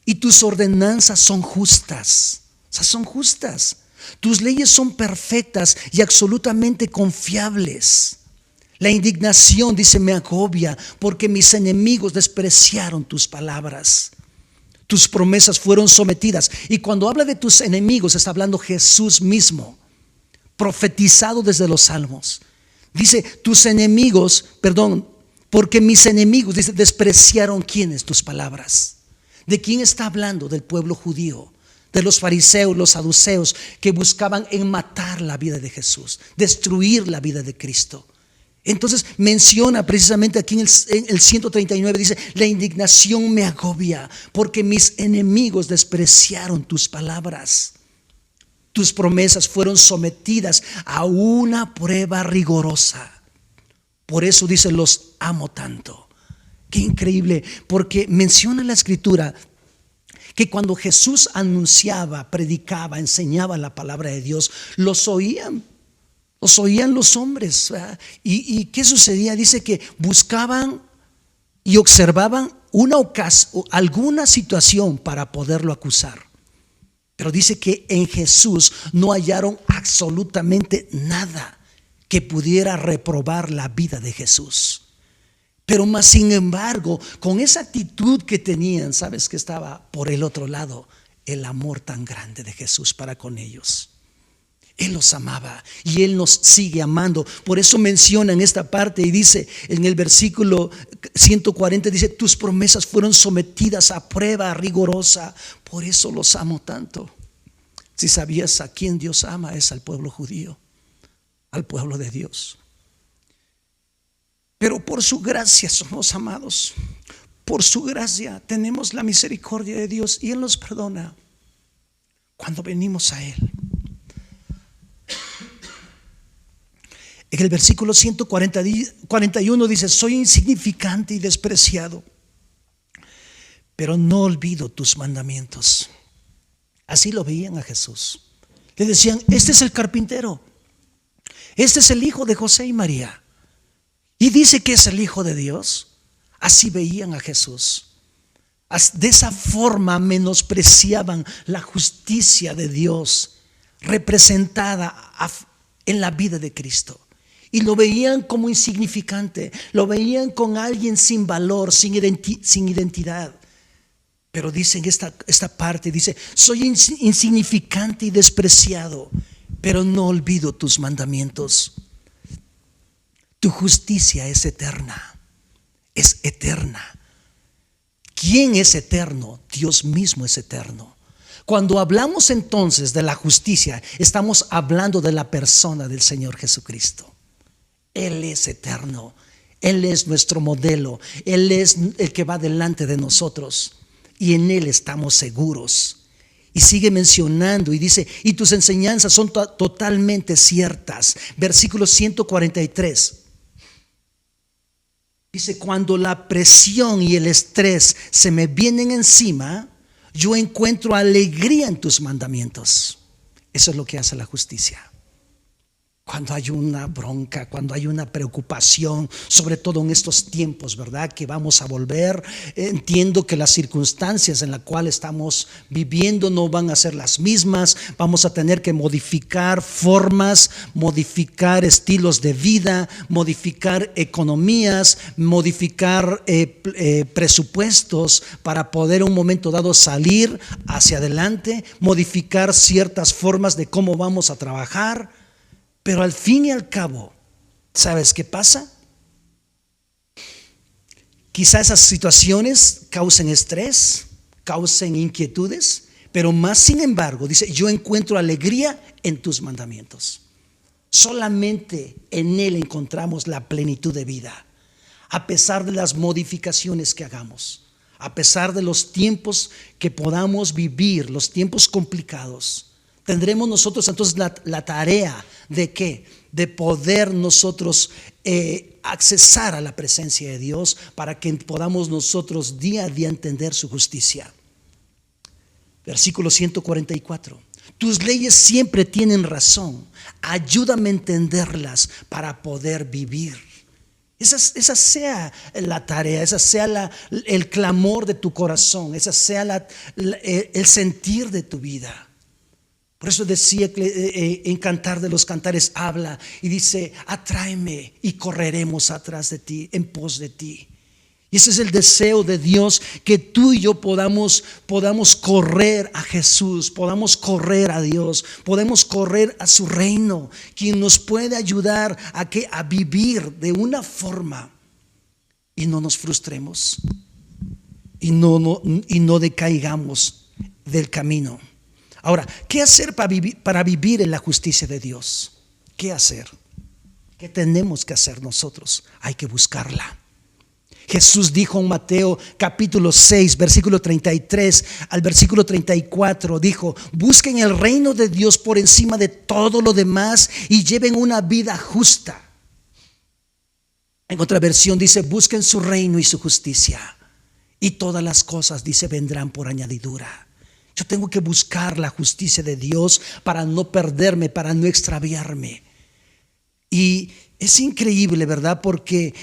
y tus ordenanzas son justas. O sea, son justas. Tus leyes son perfectas y absolutamente confiables. La indignación, dice, me agobia porque mis enemigos despreciaron tus palabras. Tus promesas fueron sometidas. Y cuando habla de tus enemigos, está hablando Jesús mismo, profetizado desde los salmos. Dice, porque mis enemigos, dice, despreciaron ¿quiénes? Tus palabras. ¿De quién está hablando? Del pueblo judío, de los fariseos, los saduceos, que buscaban en matar la vida de Jesús, destruir la vida de Cristo. Entonces menciona precisamente aquí en el 139, dice: la indignación me agobia porque mis enemigos despreciaron tus palabras. Tus promesas fueron sometidas a una prueba rigurosa. Por eso dice, los amo tanto. Qué increíble, porque menciona la Escritura que cuando Jesús anunciaba, predicaba, enseñaba la palabra de Dios, los oían los hombres, ¿verdad? ¿Y qué sucedía? Dice que buscaban y observaban alguna situación para poderlo acusar. Pero dice que en Jesús no hallaron absolutamente nada que pudiera reprobar la vida de Jesús. Pero más sin embargo, con esa actitud que tenían, ¿sabes qué estaba por el otro lado? El amor tan grande de Jesús para con ellos. Él los amaba y Él nos sigue amando. Por eso menciona en esta parte y dice en el versículo 140, dice, tus promesas fueron sometidas a prueba rigurosa, por eso los amo tanto. Si sabías a quién Dios ama, es al pueblo judío, al pueblo de Dios. Pero por su gracia somos amados. Por su gracia tenemos la misericordia de Dios y Él nos perdona cuando venimos a Él. En el versículo 141 dice, soy insignificante y despreciado, pero no olvido tus mandamientos. Así lo veían a Jesús. Le decían, este es el carpintero, este es el hijo de José y María, y dice que es el Hijo de Dios. Así veían a Jesús. De esa forma menospreciaban la justicia de Dios representada en la vida de Cristo. Y lo veían como insignificante, lo veían con alguien sin valor, sin identidad. Pero dice en esta parte, dice, soy insignificante y despreciado, pero no olvido tus mandamientos. Tu justicia es eterna, es eterna. ¿Quién es eterno? Dios mismo es eterno. Cuando hablamos entonces de la justicia, estamos hablando de la persona del Señor Jesucristo. Él es eterno, Él es nuestro modelo, Él es el que va delante de nosotros y en Él estamos seguros. Y sigue mencionando y dice, y tus enseñanzas son totalmente ciertas. Versículo 143. Dice, cuando la presión y el estrés se me vienen encima, yo encuentro alegría en tus mandamientos. Eso es lo que hace la justicia. Cuando hay una bronca, cuando hay una preocupación, sobre todo en estos tiempos, ¿verdad? Que vamos a volver. Entiendo que las circunstancias en las cuales estamos viviendo no van a ser las mismas. Vamos a tener que modificar formas, modificar estilos de vida, modificar economías, modificar presupuestos para poder en un momento dado salir hacia adelante, modificar ciertas formas de cómo vamos a trabajar. Pero al fin y al cabo, ¿sabes qué pasa? Quizá esas situaciones causen estrés, causen inquietudes, pero más sin embargo, dice, yo encuentro alegría en tus mandamientos. Solamente en Él encontramos la plenitud de vida, a pesar de las modificaciones que hagamos, a pesar de los tiempos que podamos vivir, los tiempos complicados. Tendremos nosotros entonces la tarea de ¿qué? De poder nosotros accesar a la presencia de Dios para que podamos nosotros día a día entender su justicia. Versículo 144. Tus leyes siempre tienen razón. Ayúdame a entenderlas para poder vivir. Esa sea la tarea, esa sea el clamor de tu corazón, esa sea el sentir de tu vida. Por eso decía que en Cantar de los Cantares habla y dice, atráeme y correremos atrás de ti, en pos de ti. Y ese es el deseo de Dios, que tú y yo podamos correr a Jesús, podamos correr a Dios, podemos correr a su reino, quien nos puede ayudar a vivir de una forma y no nos frustremos y no decaigamos del camino. Ahora, ¿qué hacer para vivir en la justicia de Dios? ¿Qué hacer? ¿Qué tenemos que hacer nosotros? Hay que buscarla. Jesús dijo en Mateo capítulo 6, versículo 33 al versículo 34, dijo, busquen el reino de Dios por encima de todo lo demás y lleven una vida justa. En otra versión dice: busquen su reino y su justicia, y todas las cosas, dice, vendrán por añadidura. Yo tengo que buscar la justicia de Dios para no perderme, para no extraviarme. Y es increíble, ¿verdad? Porque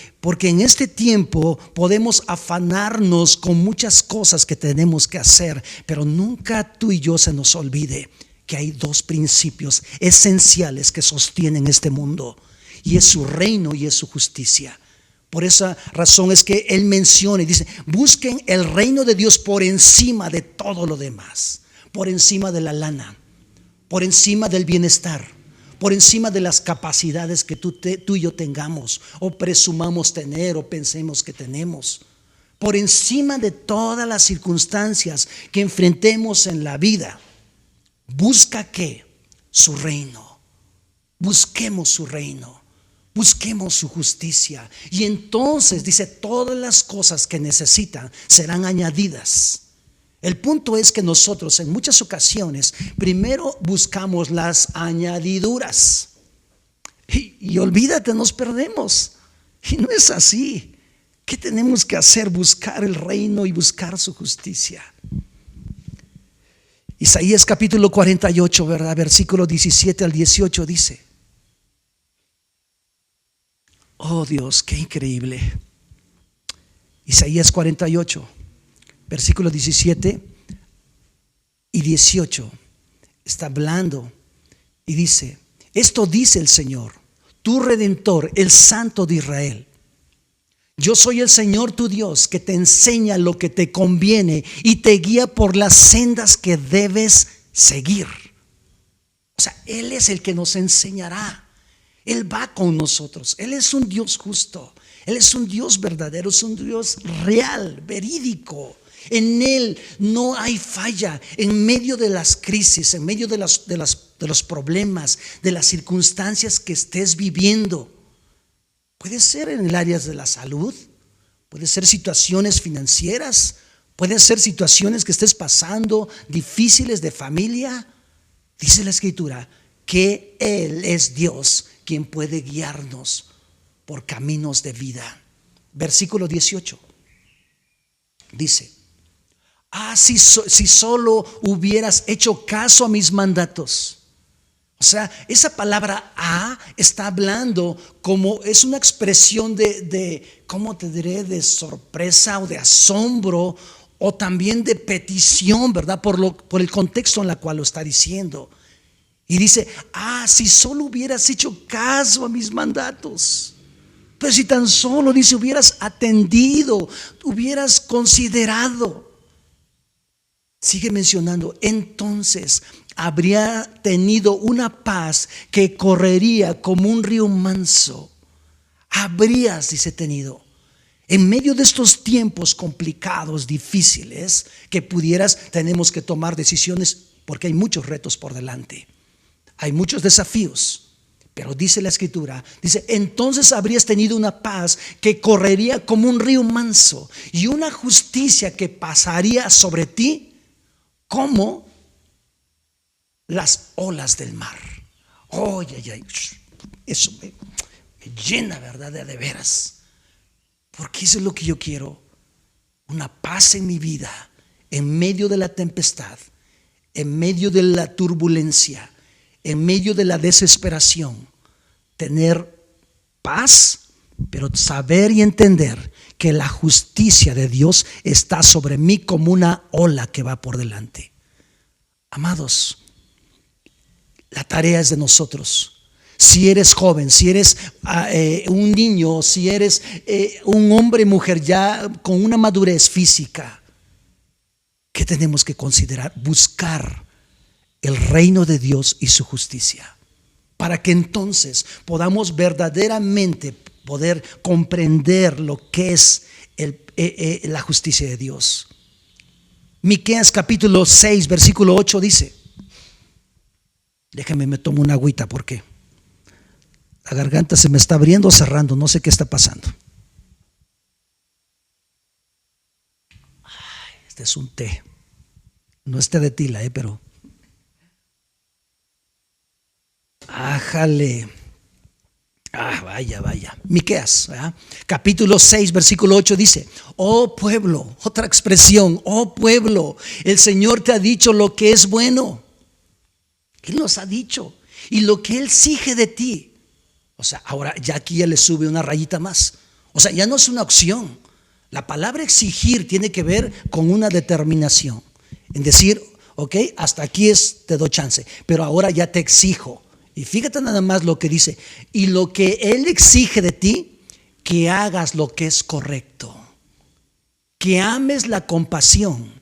en este tiempo podemos afanarnos con muchas cosas que tenemos que hacer, pero nunca tú y yo se nos olvide que hay dos principios esenciales que sostienen este mundo, y es su reino y es su justicia. Por esa razón es que Él menciona y dice: busquen el reino de Dios por encima de todo lo demás, por encima de la lana, por encima del bienestar, por encima de las capacidades que tú y yo tengamos, o presumamos tener, o pensemos que tenemos. Por encima de todas las circunstancias que enfrentemos en la vida, busca ¿qué? Su reino. Busquemos su reino, busquemos su justicia, y entonces dice: todas las cosas que necesitan serán añadidas. El punto es que nosotros en muchas ocasiones primero buscamos las añadiduras y olvídate, nos perdemos. Y no es así. ¿Qué tenemos que hacer? Buscar el reino y buscar su justicia. Isaías capítulo 48, ¿verdad? Versículo 17 al 18 dice: oh Dios, qué increíble. Isaías 48, versículos 17 y 18 está hablando y dice: esto dice el Señor, tu Redentor, el Santo de Israel: yo soy el Señor tu Dios, que te enseña lo que te conviene y te guía por las sendas que debes seguir. O sea, Él es el que nos enseñará. Él va con nosotros. Él es un Dios justo. Él es un Dios verdadero, es un Dios real, verídico. En Él no hay falla. En medio de las crisis, en medio de los problemas, de las circunstancias que estés viviendo, puede ser en el área de la salud, puede ser situaciones financieras, puede ser situaciones que estés pasando difíciles de familia. Dice la Escritura que Él es Dios quien puede guiarnos por caminos de vida. Versículo 18 dice: si solo hubieras hecho caso a mis mandatos. O sea, esa palabra está hablando como es una expresión de ¿cómo te diré? De sorpresa o de asombro, o también de petición, ¿verdad? Por el contexto en el cual lo está diciendo. Y dice: si solo hubieras hecho caso a mis mandatos. Pero si tan solo, dice, hubieras atendido, hubieras considerado. Sigue mencionando: entonces habría tenido una paz que correría como un río manso. Habrías, dice, tenido. En medio de estos tiempos complicados, difíciles, que tenemos que tomar decisiones, porque hay muchos retos por delante. Hay muchos desafíos. Pero dice la Escritura, dice: entonces habrías tenido una paz que correría como un río manso, y una justicia que pasaría sobre ti como las olas del mar. Eso me llena, ¿verdad? De veras. Porque eso es lo que yo quiero. Una paz en mi vida, en medio de la tempestad, en medio de la turbulencia, en medio de la desesperación. Tener paz, pero saber y entender que la justicia de Dios está sobre mí como una ola que va por delante. Amados, la tarea es de nosotros. Si eres joven, si eres un niño, si eres un hombre, mujer ya con una madurez física, ¿qué tenemos que considerar? Buscar el reino de Dios y su justicia, para que entonces podamos verdaderamente poder comprender lo que es la justicia de Dios. Miqueas capítulo 6 versículo 8 dice: déjame me tomo una agüita porque la garganta se me está abriendo o cerrando, no sé qué está pasando. Este es un té, no es té de tila, pero ájale. Vaya. Miqueas, ¿verdad? Capítulo 6, versículo 8 dice: oh pueblo, otra expresión, oh pueblo, el Señor te ha dicho lo que es bueno. Él nos ha dicho. Y lo que Él exige de ti. O sea, ahora ya aquí ya le sube una rayita más. O sea, ya no es una opción. La palabra exigir tiene que ver con una determinación. En decir, ok, hasta aquí te doy chance, pero ahora ya te exijo. Y fíjate nada más lo que dice: y lo que Él exige de ti, que hagas lo que es correcto, que ames la compasión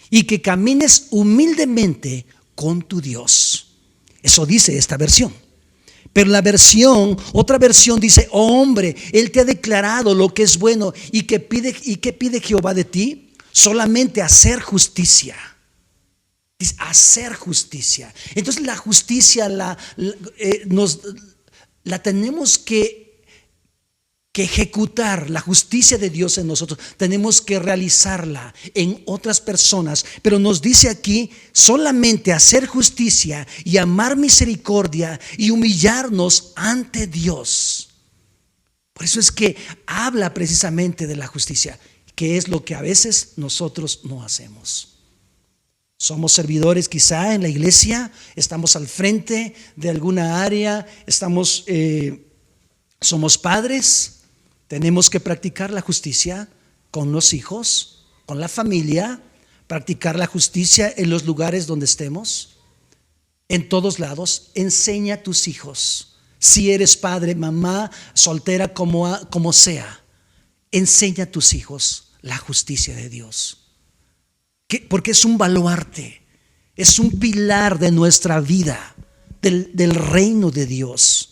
y que camines humildemente con tu Dios. Eso dice esta versión. Pero otra versión dice: oh hombre, Él te ha declarado lo que es bueno. ¿Y qué pide Jehová de ti? Solamente hacer justicia. Dice, hacer justicia. Entonces la justicia la tenemos que ejecutar. La justicia de Dios en nosotros tenemos que realizarla en otras personas. Pero nos dice aquí solamente hacer justicia y amar misericordia y humillarnos ante Dios. Por eso es que habla precisamente de la justicia, que es lo que a veces nosotros no hacemos. Somos servidores quizá en la iglesia, estamos al frente de alguna área, somos padres. Tenemos que practicar la justicia con los hijos, con la familia, practicar la justicia en los lugares donde estemos, en todos lados. Enseña a tus hijos, si eres padre, mamá, soltera, como sea, enseña a tus hijos la justicia de Dios. Porque es un baluarte, es un pilar de nuestra vida, del reino de Dios.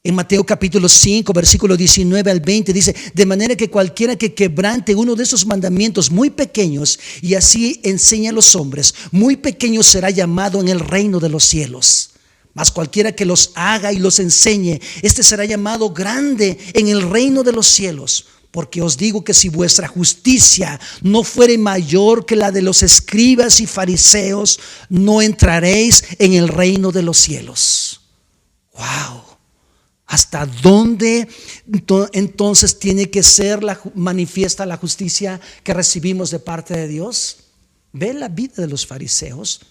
En Mateo capítulo 5, versículo 19 al 20 dice: de manera que cualquiera que quebrante uno de esos mandamientos muy pequeños y así enseña a los hombres, muy pequeño será llamado en el reino de los cielos. Mas cualquiera que los haga y los enseñe, este será llamado grande en el reino de los cielos. Porque os digo que si vuestra justicia no fuere mayor que la de los escribas y fariseos, no entraréis en el reino de los cielos. ¡Wow! ¿Hasta dónde entonces tiene que ser manifiesta la justicia que recibimos de parte de Dios? Ve la vida de los fariseos,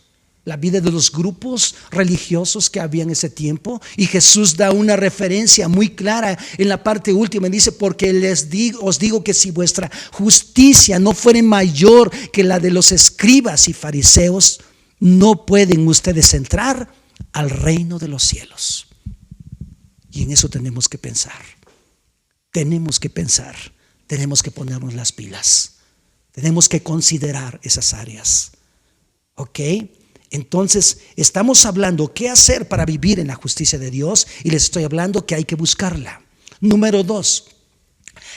la vida de los grupos religiosos que había en ese tiempo, y Jesús da una referencia muy clara en la parte última. Dice: porque os digo que si vuestra justicia no fuere mayor que la de los escribas y fariseos, no pueden ustedes entrar al reino de los cielos. Y en eso tenemos que pensar. Tenemos que ponernos las pilas, tenemos que considerar esas áreas. ¿Ok? Entonces estamos hablando qué hacer para vivir en la justicia de Dios, y les estoy hablando que hay que buscarla. Número 2,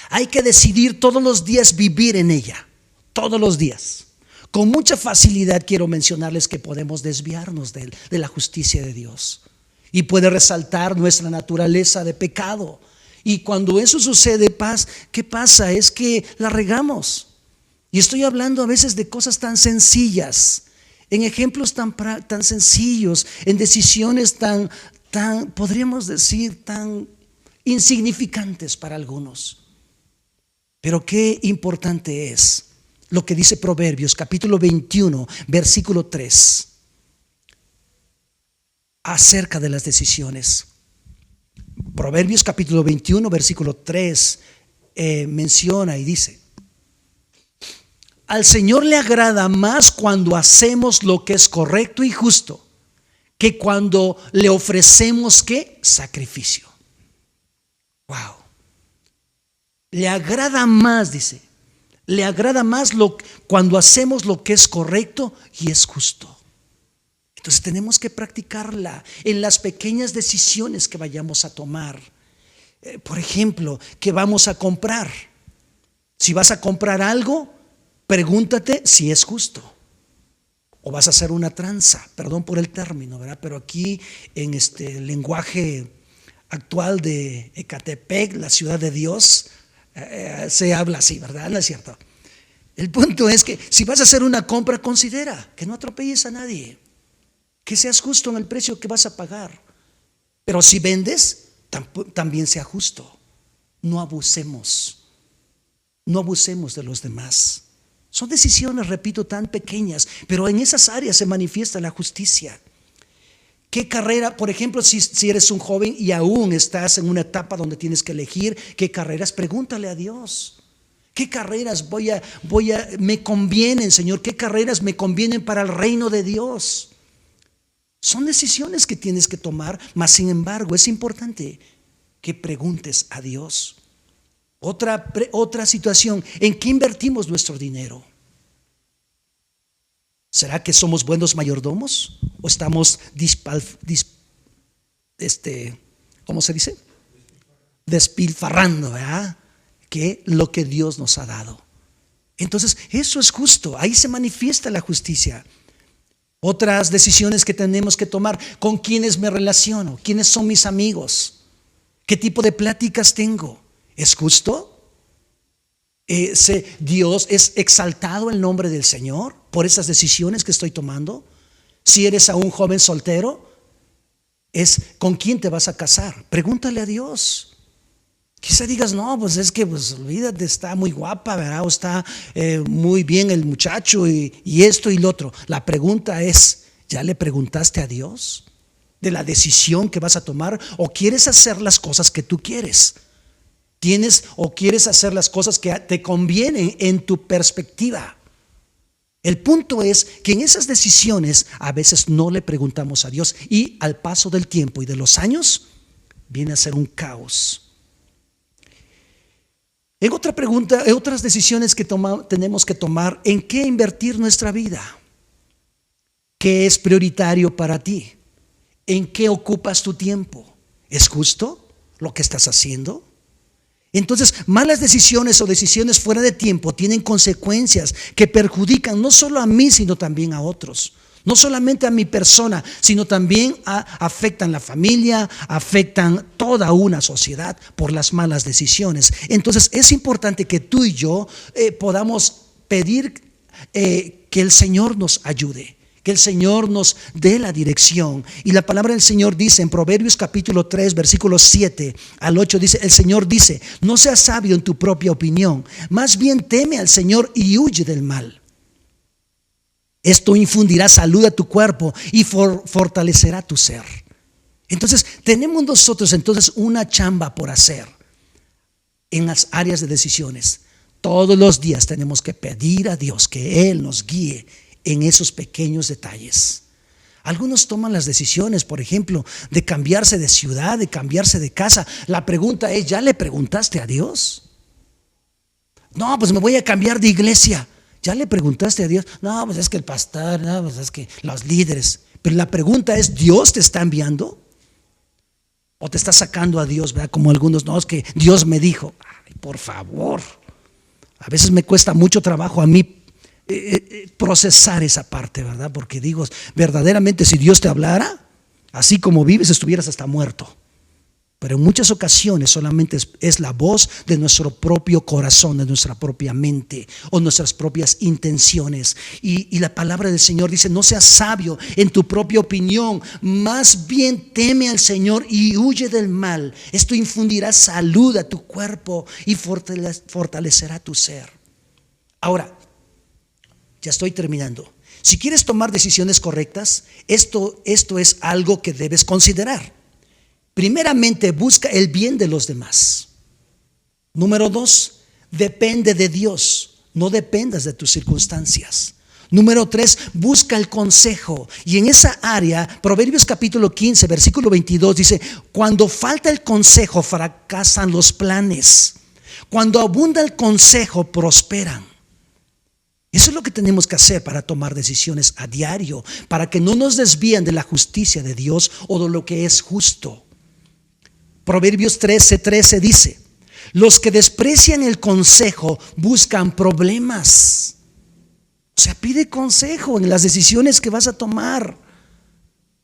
hay que decidir todos los días vivir en ella, todos los días. Con mucha facilidad quiero mencionarles que podemos desviarnos de la justicia de Dios, y puede resaltar nuestra naturaleza de pecado. Y cuando eso sucede, ¿qué pasa? Es que la regamos. Y estoy hablando a veces de cosas tan sencillas, en ejemplos tan sencillos, en decisiones tan, podríamos decir, tan insignificantes para algunos. Pero qué importante es lo que dice Proverbios capítulo 21, versículo 3, acerca de las decisiones. Proverbios capítulo 21, versículo 3 menciona y dice: al Señor le agrada más cuando hacemos lo que es correcto y justo, que cuando le ofrecemos ¿qué? Sacrificio. Wow. Le agrada más, dice. Le agrada más cuando hacemos lo que es correcto y es justo. Entonces tenemos que practicarla en las pequeñas decisiones que vayamos a tomar. Por ejemplo, ¿qué vamos a comprar? Si vas a comprar algo, pregúntate si es justo. O vas a hacer una tranza, perdón por el término, ¿verdad? Pero aquí en este lenguaje actual de Ecatepec, la ciudad de Dios, se habla así, ¿verdad? ¿No es cierto? El punto es que si vas a hacer una compra, considera que no atropelles a nadie, que seas justo en el precio que vas a pagar. Pero si vendes, también sea justo. No abusemos. No abusemos de los demás. Son decisiones, repito, tan pequeñas, pero en esas áreas se manifiesta la justicia. ¿Qué carrera, por ejemplo, si eres un joven y aún estás en una etapa donde tienes que elegir qué carreras? Pregúntale a Dios. ¿Qué carreras me convienen, Señor? ¿Qué carreras me convienen para el reino de Dios? Son decisiones que tienes que tomar, mas sin embargo es importante que preguntes a Dios. Otra situación, ¿en qué invertimos nuestro dinero? ¿Será que somos buenos mayordomos? ¿O estamos ¿cómo se dice? Despilfarrando, ¿verdad? Que lo que Dios nos ha dado. Entonces, eso es justo. Ahí se manifiesta la justicia. Otras decisiones que tenemos que tomar: ¿con quiénes me relaciono? ¿Quiénes son mis amigos? ¿Qué tipo de pláticas tengo? ¿Es justo? ¿Dios es exaltado el nombre del Señor por esas decisiones que estoy tomando? Si eres aún joven soltero, ¿con quién te vas a casar? Pregúntale a Dios. Quizá digas, no, pues es que olvídate, está muy guapa, ¿verdad? O está muy bien el muchacho y esto y lo otro. La pregunta es, ¿ya le preguntaste a Dios de la decisión que vas a tomar? ¿O quieres hacer las cosas que tú quieres? ¿O quieres hacer las cosas que te convienen en tu perspectiva? El punto es que en esas decisiones a veces no le preguntamos a Dios, y al paso del tiempo y de los años viene a ser un caos. En otra pregunta, en otras decisiones que tenemos que tomar: ¿en qué invertir nuestra vida? ¿Qué es prioritario para ti? ¿En qué ocupas tu tiempo? ¿Es justo lo que estás haciendo? Entonces, malas decisiones o decisiones fuera de tiempo tienen consecuencias que perjudican no solo a mí, sino también a otros. No solamente a mi persona, sino también afectan la familia, afectan toda una sociedad por las malas decisiones. Entonces es importante que tú y yo podamos pedir que el Señor nos ayude, que el Señor nos dé la dirección. Y la palabra del Señor dice en Proverbios capítulo 3, versículos 7 al 8, dice: el Señor dice, no seas sabio en tu propia opinión, más bien teme al Señor y huye del mal. Esto infundirá salud a tu cuerpo y fortalecerá tu ser. Entonces tenemos nosotros una chamba por hacer en las áreas de decisiones. Todos los días tenemos que pedir a Dios que Él nos guíe en esos pequeños detalles. Algunos toman las decisiones, por ejemplo, de cambiarse de ciudad, de cambiarse de casa. La pregunta es, ¿ya le preguntaste a Dios? No, pues me voy a cambiar de iglesia. ¿Ya le preguntaste a Dios? No, pues es que el pastor, no, pues es que los líderes. Pero la pregunta es, ¿Dios te está enviando? ¿O te está sacando a Dios? ¿Verdad? Como algunos, no, es que Dios me dijo. Ay, por favor. A veces me cuesta mucho trabajo a mí procesar esa parte, ¿verdad? Porque digo, verdaderamente si Dios te hablara, así como vives, estuvieras hasta muerto. Pero en muchas ocasiones solamente es la voz de nuestro propio corazón, de nuestra propia mente o nuestras propias intenciones. Y la palabra del Señor dice: no seas sabio en tu propia opinión, más bien teme al Señor y huye del mal. Esto infundirá salud a tu cuerpo y fortalecerá tu ser. Ahora, ya estoy terminando. Si quieres tomar decisiones correctas, esto es algo que debes considerar. Primeramente, busca el bien de los demás. Número 2, depende de Dios, no dependas de tus circunstancias. Número 3, busca el consejo. Y en esa área, Proverbios capítulo 15, versículo 22 dice: cuando falta el consejo, fracasan los planes. Cuando abunda el consejo, prosperan. Eso es lo que tenemos que hacer para tomar decisiones a diario, para que no nos desvíen de la justicia de Dios o de lo que es justo. Proverbios 13:13 dice: los que desprecian el consejo buscan problemas. O sea, pide consejo en las decisiones que vas a tomar.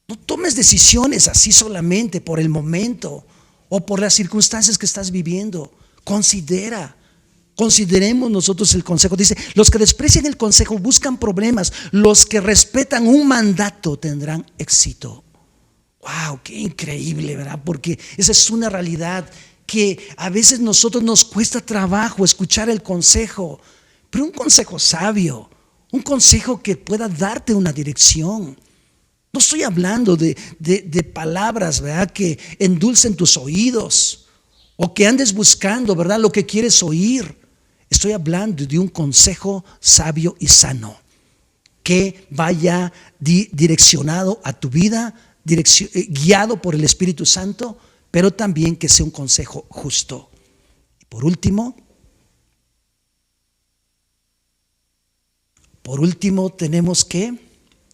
No tomes decisiones así solamente por el momento o por las circunstancias que estás viviendo. Consideremos nosotros el consejo. Dice: los que desprecian el consejo buscan problemas. Los que respetan un mandato tendrán éxito. Wow, qué increíble, ¿verdad? Porque esa es una realidad que a veces nosotros nos cuesta trabajo escuchar el consejo, pero un consejo sabio, un consejo que pueda darte una dirección. No estoy hablando de palabras, ¿verdad?, que endulcen tus oídos o que andes buscando, ¿verdad?, lo que quieres oír. Estoy hablando de un consejo sabio y sano que vaya direccionado a tu vida, guiado por el Espíritu Santo, pero también que sea un consejo justo. Y por último, tenemos que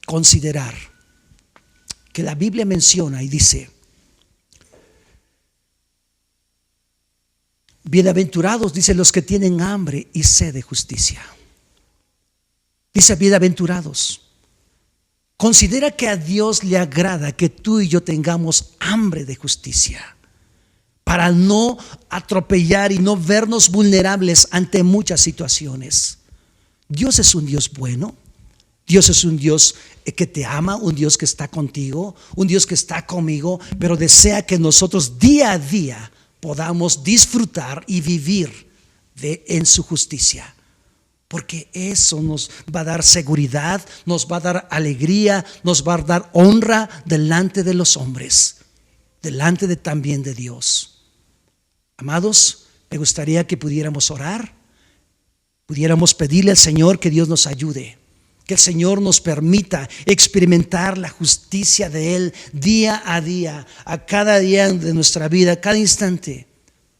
considerar que la Biblia menciona y dice: bienaventurados, dice, los que tienen hambre y sed de justicia. Dice bienaventurados. Considera que a Dios le agrada que tú y yo tengamos hambre de justicia, para no atropellar y no vernos vulnerables ante muchas situaciones. Dios es un Dios bueno. Dios es un Dios que te ama, un Dios que está contigo, un Dios que está conmigo, pero desea que nosotros día a día podamos disfrutar y vivir en su justicia. Porque eso nos va a dar seguridad, nos va a dar alegría, nos va a dar honra delante de los hombres, delante también de Dios. Amados, me gustaría que pudiéramos orar, pudiéramos pedirle al Señor que Dios nos ayude, que el Señor nos permita experimentar la justicia de Él día a día, a cada día de nuestra vida, a cada instante.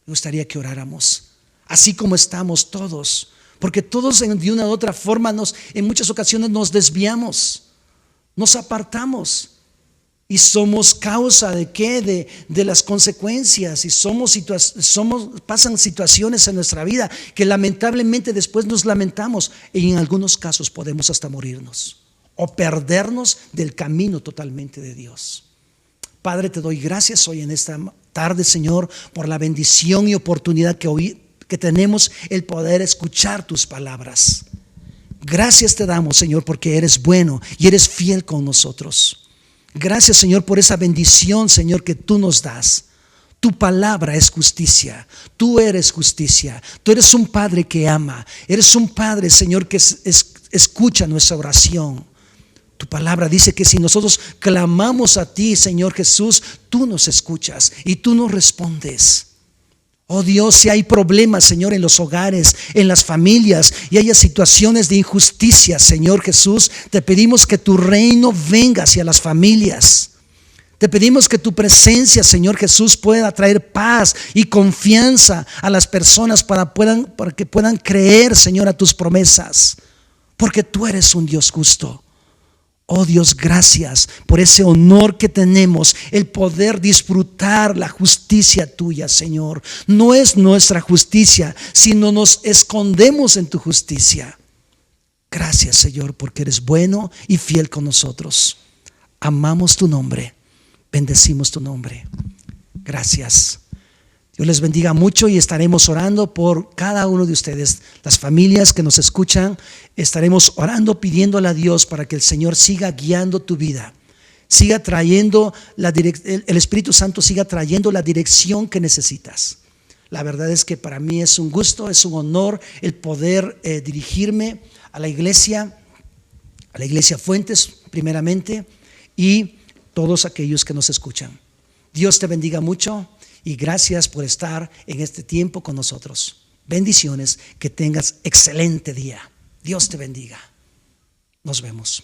Me gustaría que oráramos, así como estamos todos. Porque todos de una u otra forma en muchas ocasiones nos desviamos, nos apartamos y somos causa de ¿qué? De las consecuencias, y pasan situaciones en nuestra vida que lamentablemente después nos lamentamos, y en algunos casos podemos hasta morirnos o perdernos del camino totalmente de Dios. Padre, te doy gracias hoy en esta tarde, Señor, por la bendición y oportunidad que tenemos el poder escuchar tus palabras. Gracias te damos, Señor, porque eres bueno y eres fiel con nosotros. Gracias, Señor, por esa bendición, Señor, que tú nos das. Tu palabra es justicia. Tú eres justicia. Tú eres un Padre que ama. Eres un Padre, Señor, que escucha nuestra oración. Tu palabra dice que si nosotros clamamos a ti, Señor Jesús, tú nos escuchas y tú nos respondes. Oh Dios, si hay problemas, Señor, en los hogares, en las familias, y haya situaciones de injusticia, Señor Jesús, te pedimos que tu reino venga hacia las familias. Te pedimos que tu presencia, Señor Jesús, pueda traer paz y confianza a las personas para que puedan creer, Señor, a tus promesas, porque tú eres un Dios justo. Oh Dios, gracias por ese honor que tenemos, el poder disfrutar la justicia tuya, Señor. No es nuestra justicia, sino nos escondemos en tu justicia. Gracias, Señor, porque eres bueno y fiel con nosotros. Amamos tu nombre, bendecimos tu nombre. Gracias. Dios les bendiga mucho y estaremos orando por cada uno de ustedes, las familias que nos escuchan. Estaremos orando, pidiéndole a Dios para que el Señor siga guiando tu vida, siga trayendo el Espíritu Santo siga trayendo la dirección que necesitas. La verdad es que para mí es un gusto, es un honor el poder dirigirme a la iglesia Fuentes primeramente, y todos aquellos que nos escuchan. Dios te bendiga mucho. Y gracias por estar en este tiempo con nosotros. Bendiciones, que tengas excelente día. Dios te bendiga. Nos vemos.